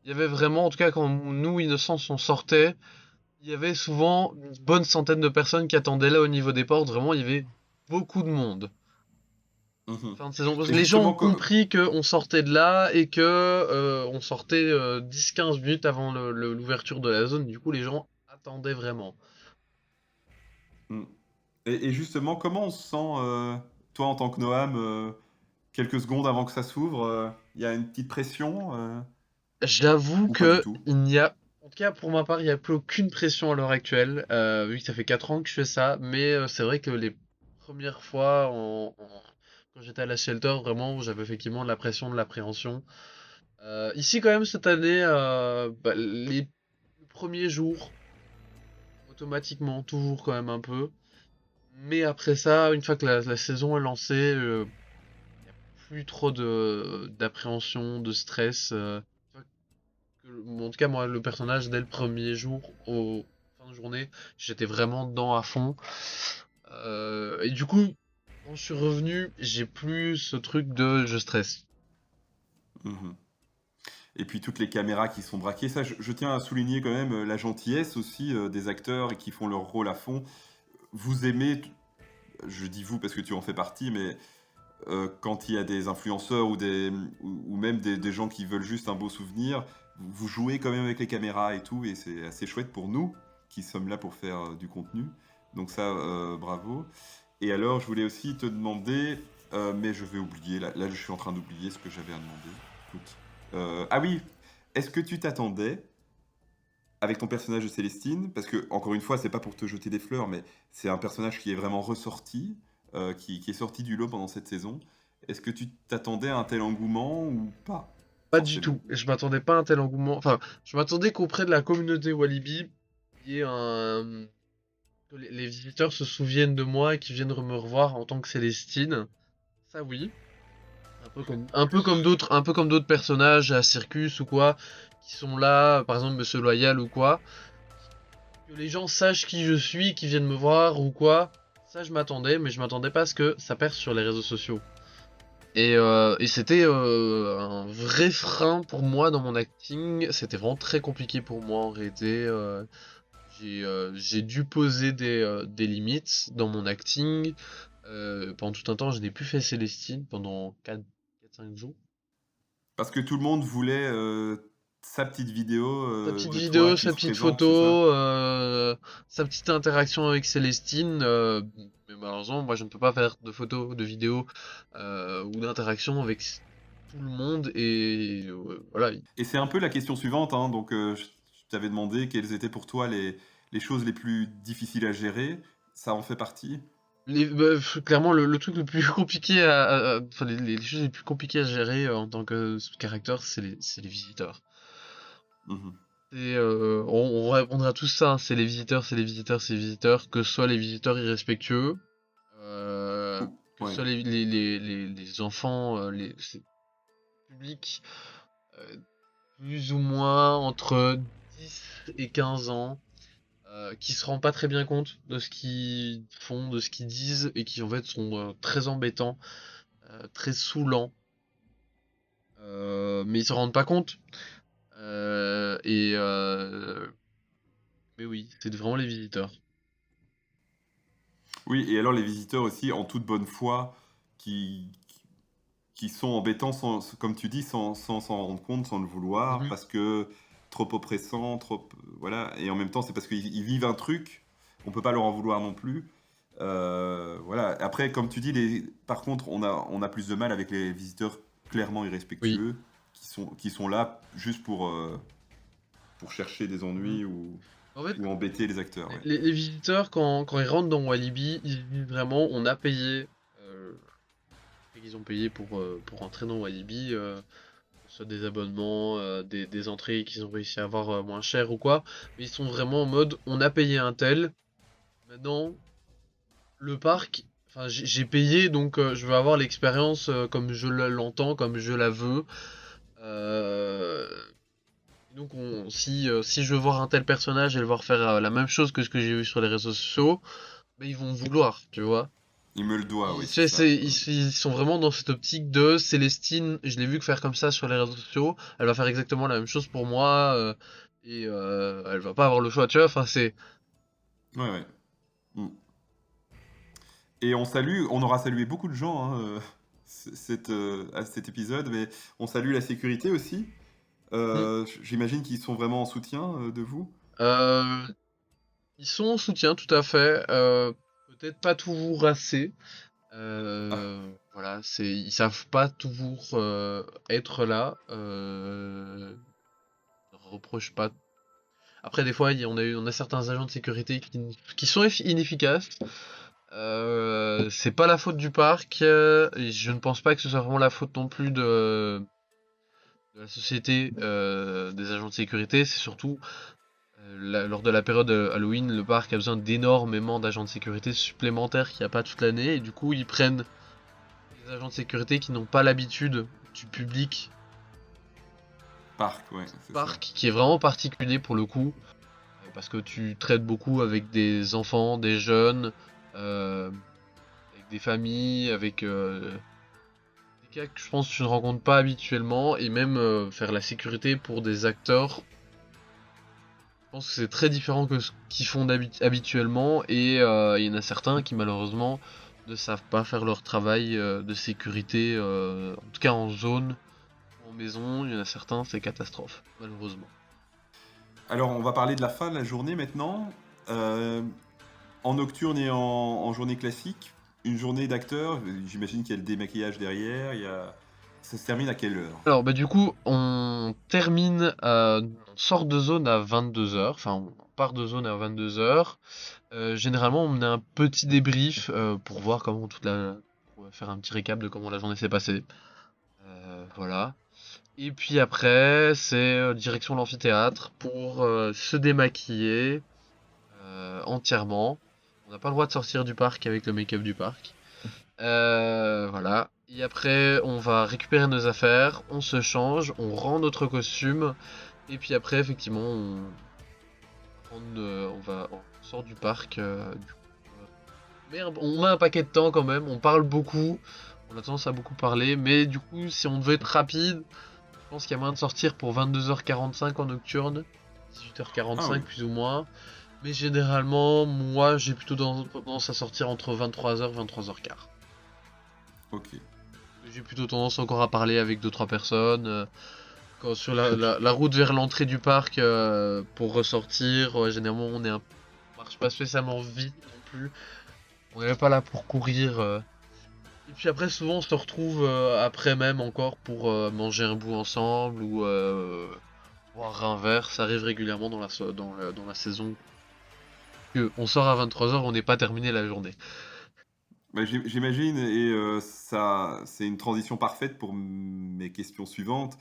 il y avait vraiment, en tout cas quand nous, Innocence, on sortait, il y avait souvent une bonne centaine de personnes qui attendaient là au niveau des portes. Vraiment, il y avait beaucoup de monde. Mhm. Fin de saison. Parce que Et les gens ont justement, compris qu'on sortait de là et que on sortait 10-15 minutes avant l'ouverture de la zone. Du coup, les gens attendaient vraiment. mm. Et justement, comment on se sent, toi en tant que Noam, quelques secondes avant que ça s'ouvre, il y a une petite pression J'avoue ou pas du que tout? il n'y a, en tout cas pour ma part, il n'y a plus aucune pression à l'heure actuelle, vu que ça fait 4 ans que je fais ça. Mais c'est vrai que les premières fois, quand j'étais à la shelter, vraiment, j'avais effectivement de la pression, de l'appréhension. Ici, quand même, cette année, bah, les premiers jours, automatiquement, toujours quand même un peu. Mais après ça, une fois que la saison est lancée, il n'y a plus trop d'appréhension, de stress. En tout cas, moi, le personnage, dès le premier jour, au fin de journée, j'étais vraiment dedans à fond. Et du coup, quand je suis revenu, j'ai plus ce truc de je stresse. Mhm. Et puis toutes les caméras qui sont braquées, ça, je tiens à souligner quand même la gentillesse aussi des acteurs et qui font leur rôle à fond. Vous aimez, je dis vous parce que tu en fais partie, mais quand il y a des influenceurs ou même des gens qui veulent juste un beau souvenir, vous jouez quand même avec les caméras et tout, et c'est assez chouette pour nous qui sommes là pour faire du contenu. Donc ça, bravo. Et alors, je voulais aussi te demander, mais je vais oublier. Là, je suis en train d'oublier ce que j'avais à demander. Écoute. Ah oui, est-ce que tu t'attendais avec ton personnage de Célestine, parce que, encore une fois, c'est pas pour te jeter des fleurs, mais c'est un personnage qui est vraiment ressorti, qui est sorti du lot pendant cette saison. Est-ce que tu t'attendais à un tel engouement ou pas? Pas du Forcément. tout. Je m'attendais pas à un tel engouement. Enfin, je m'attendais qu'auprès de la communauté Walibi, il y ait que les visiteurs se souviennent de moi et qu'ils viennent me revoir en tant que Célestine. Ça oui. Un peu comme d'autres personnages à Circus ou quoi, qui sont là, par exemple Monsieur Loyal ou quoi. Que les gens sachent qui je suis, qui viennent me voir ou quoi. Ça je m'attendais, mais je m'attendais pas à ce que ça perce sur les réseaux sociaux. Et c'était un vrai frein pour moi dans mon acting. C'était vraiment très compliqué pour moi en réalité. J'ai dû poser des limites dans mon acting. Pendant tout un temps, je n'ai plus fait Célestine pendant 4-5 jours. Parce que tout le monde voulait sa petite vidéo Sa petite de toi vidéo, qui sa se petite présente, c'est ça? photo, sa petite interaction avec Célestine. Mais malheureusement, moi je ne peux pas faire de photos, de vidéos ou d'interaction avec tout le monde. Et voilà. Et c'est un peu la question suivante, hein. Donc, je t'avais demandé quelles étaient pour toi les choses les plus difficiles à gérer. Ça en fait partie? Clairement, le truc le plus compliqué enfin, les choses les plus compliquées à gérer en tant que caractère, c'est les visiteurs. Mhm. Et on répondra tous ça, hein, c'est les visiteurs, c'est les visiteurs, c'est les visiteurs, que ce soit les visiteurs irrespectueux, que ce Ouais. soit les enfants, c'est public, euh, plus ou moins entre 10 et 15 ans, qui se rendent pas très bien compte de ce qu'ils font, de ce qu'ils disent, et qui en fait sont très embêtants, très saoulants, mais ils se rendent pas compte. Euh, et euh, mais oui, c'est vraiment les visiteurs. Oui, et alors les visiteurs aussi, en toute bonne foi, qui, qui sont embêtants, comme tu dis, sans s'en rendre compte, sans le vouloir, Mhm. parce que trop oppressant, trop... Voilà, et en même temps, c'est parce qu'ils vivent un truc, on peut pas leur en vouloir non plus. Voilà, après, comme tu dis, par contre, on a plus de mal avec les visiteurs clairement Oui. irrespectueux, qui sont là juste pour chercher des Mhm. ennuis En fait, ou embêter les acteurs, ouais. les visiteurs, quand ils rentrent dans Walibi, ils disent vraiment, on a payé, et qu'ils ont payé pour rentrer dans Walibi, que ce soit des abonnements, des entrées qu'ils ont réussi à avoir moins cher ou quoi. Mais ils sont vraiment en mode, on a payé un tel, maintenant, le parc, enfin, j'ai payé, donc je veux avoir l'expérience comme je l'entends, comme je la veux. Euh, donc si je veux voir un tel personnage et le voir faire la même chose que ce que j'ai vu sur les réseaux sociaux, ben ils vont vouloir, tu vois. Il me le doit, Ils, oui, tu c'est sais, ça. ils sont vraiment dans cette optique de Célestine, je l'ai vu que faire comme ça sur les réseaux sociaux, elle va faire exactement la même chose pour moi, et elle va pas avoir le choix, tu vois, enfin c'est... Ouais, ouais. Mm. Et on aura salué beaucoup de gens, hein, à cet épisode, mais on salue la sécurité aussi. Hmm. J'imagine qu'ils sont vraiment en soutien de vous. Euh, Ils sont en soutien, tout à fait, peut-être pas toujours assez, Ah, voilà, ils savent pas toujours être là, je leur reproche pas. Après, des fois, on a certains agents de sécurité qui sont inefficaces. C'est pas la faute du parc, et je ne pense pas que ce soit vraiment la faute non plus de la société des agents de sécurité. C'est surtout lors de la période Halloween, le parc a besoin d'énormément d'agents de sécurité supplémentaires qu'il n'y a pas toute l'année, et du coup, ils prennent des agents de sécurité qui n'ont pas l'habitude du public parc, ouais, du c'est ça. parc, qui est vraiment particulier pour le coup, parce que tu traites beaucoup avec des enfants, des jeunes, euh, avec des familles, avec des cas que je pense que tu ne rencontres pas habituellement, et même faire la sécurité pour des acteurs, je pense que c'est très différent que ce qu'ils font habituellement, et il y en a certains qui malheureusement ne savent pas faire leur travail de sécurité, en tout cas en zone, en maison, il y en a certains, c'est catastrophe, malheureusement. Alors, on va parler de la fin de la journée maintenant. Euh, En nocturne et en journée classique, une journée d'acteur, j'imagine qu'il y a le démaquillage derrière, ça se termine à quelle heure? Alors, bah, du coup, on termine, on sort de zone à 22h, enfin, on part de zone à 22h. Généralement, on a un petit débrief pour voir pour faire un petit récap de comment la journée s'est passée. Voilà. Et puis après, c'est direction l'amphithéâtre pour se démaquiller entièrement. On n'a pas le droit de sortir du parc avec le make-up du parc. Voilà. Et après, on va récupérer nos affaires, on se change, on rend notre costume. Et puis après, effectivement, on sort du parc. Mais on met un paquet de temps quand même, on parle beaucoup. On a tendance à beaucoup parler. Mais du coup, si on veut être rapide, je pense qu'il y a moyen de sortir pour 22h45 en nocturne. Ah 18h45 oui, plus ou moins. Mais généralement, moi, j'ai plutôt tendance à sortir entre 23h et 23h15. ok. J'ai plutôt tendance encore à parler avec deux trois personnes. Quand sur la route vers l'entrée du parc pour ressortir, généralement on marche pas spécialement vite non plus. On n'est pas là pour courir. Et puis après souvent on se retrouve après même encore pour manger un bout ensemble ou boire un verre. Ça arrive régulièrement dans la saison. On sort à 23h, on n'est pas terminé la journée. Bah, j'imagine, et ça, c'est une transition parfaite pour mes questions suivantes.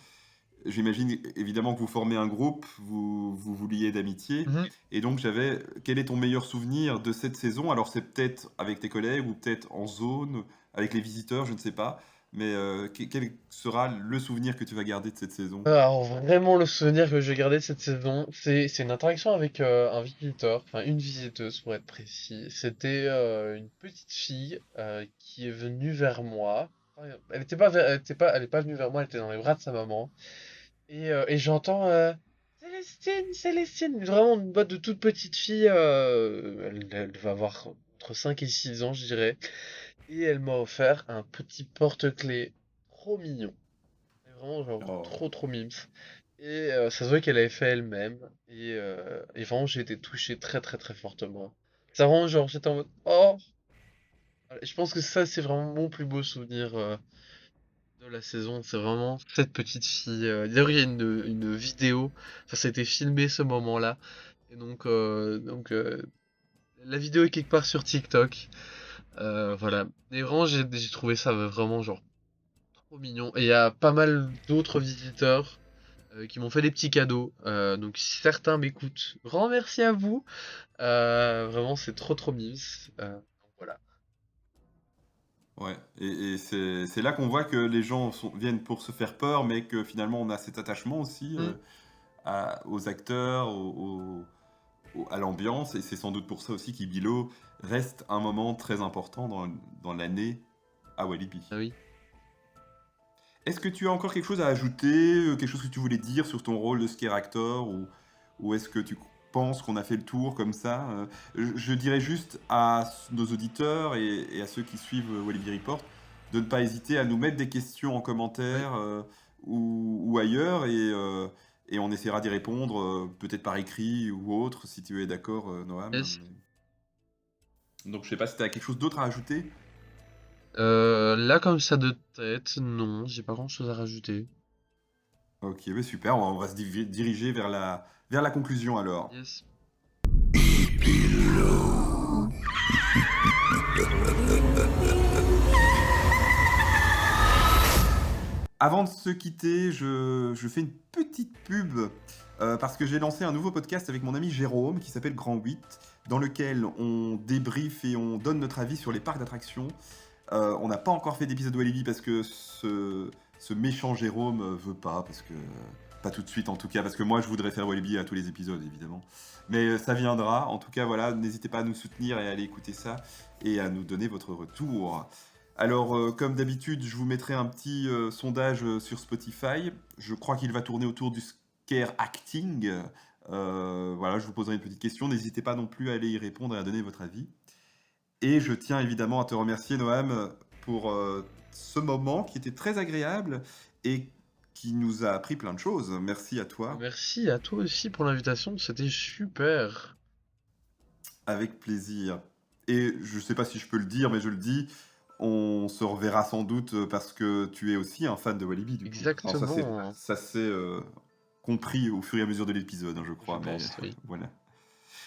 J'imagine évidemment que vous formez un groupe, vous liez d'amitié, et donc quel est ton meilleur souvenir de cette saison? Alors c'est peut-être avec tes collègues ou peut-être en zone, avec les visiteurs, je ne sais pas, mais quel sera le souvenir que tu vas garder de cette saison? Alors vraiment le souvenir que j'ai gardé de cette saison, c'est une interaction avec un visiteur, enfin une visiteuse pour être précis. C'était une petite fille qui est venue vers moi. Enfin, elle est pas venue vers moi, elle était dans les bras de sa maman. Et j'entends Célestine, Célestine, vraiment une boîte de toute petite fille. Elle va avoir entre 5 et 6 ans, je dirais. Et elle m'a offert un petit porte-clés trop mignon. Vraiment, genre, Oh. trop trop mimes. Et ça se voit qu'elle avait fait elle-même. Et vraiment, j'ai été touché très très très fortement. Ça rend genre, j'étais en mode, oh! Je pense que ça, c'est vraiment mon plus beau souvenir de la saison. C'est vraiment cette petite fille. D'ailleurs, il y a une vidéo. Enfin, ça a été filmé ce moment-là. Et donc, la vidéo est quelque part sur TikTok. Voilà. Et vraiment, j'ai trouvé ça vraiment genre trop mignon. Et il y a pas mal d'autres visiteurs qui m'ont fait des petits cadeaux. Donc si certains m'écoutent, grand merci à vous. Vraiment, c'est trop trop mimes. Donc voilà. Ouais, et c'est là qu'on voit que les gens viennent pour se faire peur, mais que finalement on a cet attachement aussi Mm. aux acteurs, à l'ambiance, et c'est sans doute pour ça aussi qu'Ibilo reste un moment très important dans l'année à Walibi. Ah oui. Est-ce que tu as encore quelque chose à ajouter, quelque chose que tu voulais dire sur ton rôle de scare actor, ou est-ce que tu penses qu'on a fait le tour comme ça? Je dirais juste à nos auditeurs et à ceux qui suivent Walibi Report de ne pas hésiter à nous mettre des questions en Oui. commentaire ou ailleurs, et on essaiera d'y répondre, peut-être par écrit ou autre, si tu es d'accord, Noam. Yes. Donc je sais pas si tu as quelque chose d'autre à ajouter. Là, comme ça de tête, non, j'ai pas grand-chose à rajouter. Ok, bah super, on va se diriger vers la conclusion alors. Yes. Avant de se quitter, je fais une petite pub parce que j'ai lancé un nouveau podcast avec mon ami Jérôme qui s'appelle Grand 8, dans lequel on débriefe et on donne notre avis sur les parcs d'attractions. On n'a pas encore fait d'épisode Walibi parce que ce méchant Jérôme veut pas, parce que pas tout de suite en tout cas, parce que moi je voudrais faire Walibi à tous les épisodes évidemment. Mais ça viendra. En tout cas, voilà, n'hésitez pas à nous soutenir et à aller écouter ça et à nous donner votre retour. Alors, comme d'habitude, je vous mettrai un petit sondage sur Spotify. Je crois qu'il va tourner autour du scare acting. Voilà, je vous poserai une petite question. N'hésitez pas non plus à aller y répondre et à donner votre avis. Et je tiens évidemment à te remercier, Noam, pour ce moment qui était très agréable et qui nous a appris plein de choses. Merci à toi, Merci à toi aussi pour l'invitation, c'était super. avec plaisir. Et je sais pas si je peux le dire, mais je le dis, on se reverra sans doute parce que tu es aussi un fan de Walibi, du coup. Alors Exactement, ça s'est compris au fur et à mesure de l'épisode, hein, je je crois, mais pense, oui. voilà.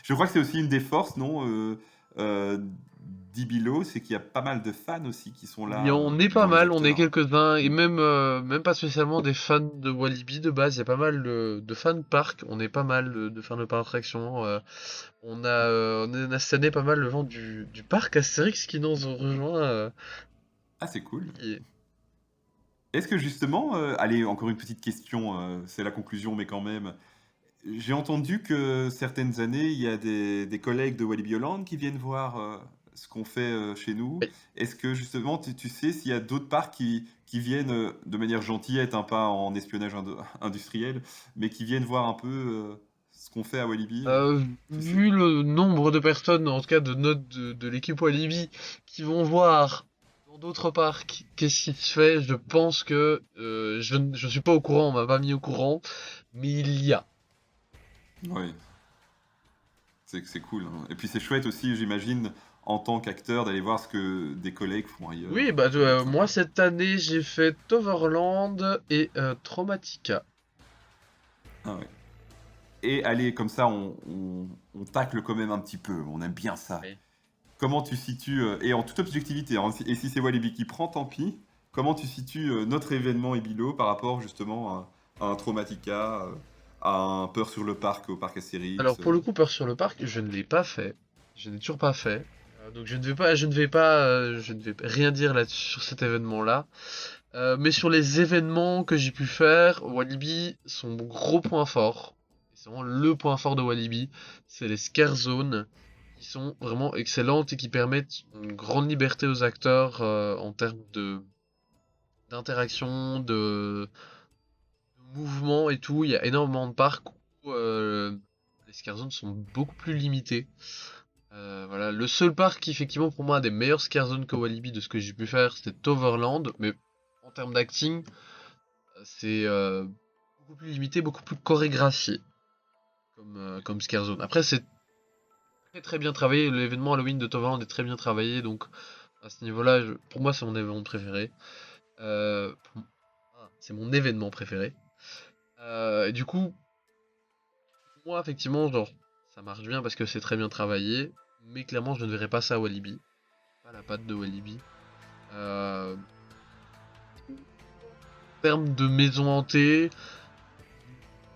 Je crois que c'est aussi une des forces, non, euh, d'Ibilo, c'est qu'il y a pas mal de fans aussi qui sont Il y là en est pas dans les mal, on est acteurs. quelques-uns, et Mm. même pas spécialement des fans de Walibi de base, il y a pas mal de fans parc, on est pas mal de fans de parc d'attraction. On a cette année pas mal le vent du parc Astérix qui nous ont rejoint. Ah, c'est cool. Qui- Est-ce que justement, allez, encore une petite question, c'est la conclusion, mais quand même, j'ai entendu que certaines années, il y a des collègues de Walibi Holland qui viennent voir ce qu'on fait chez nous. Oui. Est-ce que justement, tu sais s'il y a d'autres parcs qui viennent de manière gentillette, hein, pas en espionnage industriel, mais qui viennent voir un peu ce qu'on fait à Walibi, tu sais? Vu le nombre de personnes, en tout cas de l'équipe Walibi, qui vont voir dans d'autres parcs qu'est-ce qui se fait, je pense que je suis pas au courant, on m'a pas mis au courant, mais il y a. Oui, c'est cool, hein. Et puis c'est chouette aussi, j'imagine, en tant qu'acteur, d'aller voir ce que des collègues font Oui, ailleurs. bah Ça doit être moi sympa. cette année j'ai fait Toverland et Traumatica. Ah ouais. Et allez, comme ça, on tacle quand même un petit peu. On aime bien ça. Oui. Comment tu situes, et en toute objectivité, hein, et si c'est Walibi qui prend, tant pis, comment tu situes notre événement Ebilo par rapport justement à un Traumatica, à un Peur sur le parc au parc Alors Astérix pour le coup, Peur sur le parc, je ne l'ai pas fait. Je n'ai toujours pas fait. Donc je ne vais rien dire là sur cet événement-là. Mais sur les événements que j'ai pu faire, Walibi, son gros point fort, et c'est vraiment le point fort de Walibi, c'est les scare zones, qui sont vraiment excellentes et qui permettent une grande liberté aux acteurs en termes de d'interaction, de mouvement et tout. Il y a énormément de parcs où les scare zones sont beaucoup plus limitées. Voilà, le seul parc qui effectivement pour moi a des meilleures scare zones que Walibi de ce que j'ai pu faire, c'était Toverland, mais en termes d'acting, c'est beaucoup plus limité, beaucoup plus chorégraphié comme scare zone. Après, c'est très très bien travaillé. L'événement Halloween de Toverland est très bien travaillé, donc à ce niveau-là, pour moi, c'est mon événement préféré. C'est mon événement préféré. Et du coup, moi, effectivement, genre, ça marche bien parce que c'est très bien travaillé, mais clairement, je ne verrai pas ça à Walibi. Pas la patte de Walibi. En termes de maison hantée,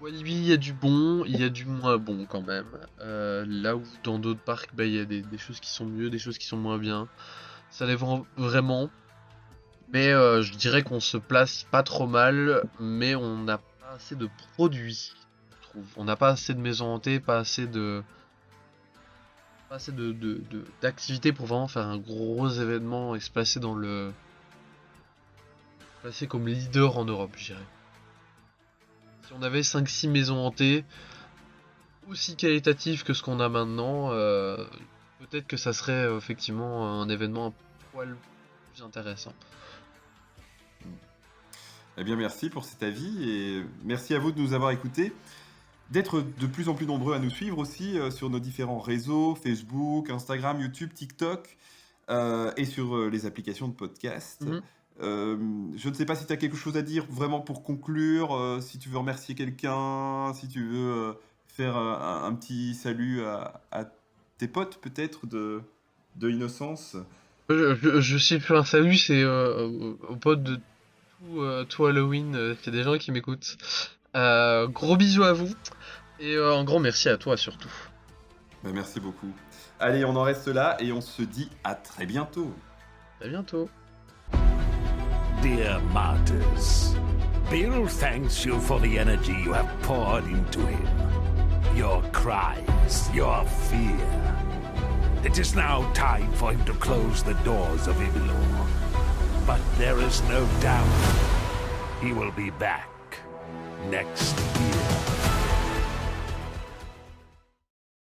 Walibi, il y a du bon, il y a du moins bon quand même. Là où dans d'autres parcs, bah, il y a des choses qui sont mieux, des choses qui sont moins bien. Ça dépend vraiment. Mais je dirais qu'on se place pas trop mal, mais on n'a pas assez de produits, je trouve. On n'a pas assez de maisons hantées, pas assez d'activités pour vraiment faire un gros événement et se placer placer comme leader en Europe, je dirais. Si on avait 5-6 maisons hantées, aussi qualitatives que ce qu'on a maintenant, peut-être que ça serait effectivement un événement un poil plus intéressant. Eh bien, merci pour cet avis et merci à vous de nous avoir écoutés, d'être de plus en plus nombreux à nous suivre aussi sur nos différents réseaux, Facebook, Instagram, YouTube, TikTok et sur les applications de podcast. Mhm. Je ne sais pas si tu as quelque chose à dire vraiment pour conclure, si tu veux remercier quelqu'un, si tu veux faire un petit salut à tes potes peut-être de Innocence. Je suis plus un salut, c'est aux potes de tout Halloween, c'est des gens qui m'écoutent. Gros bisous à vous et un grand merci à toi surtout. Ben, merci beaucoup. Allez, on en reste là et on se dit à très bientôt. À bientôt. Dear martyrs, Bill thanks you for the energy you have poured into him. Your cries, your fear. It is now time for him to close the doors of Ibilor. But there is no doubt he will be back next year.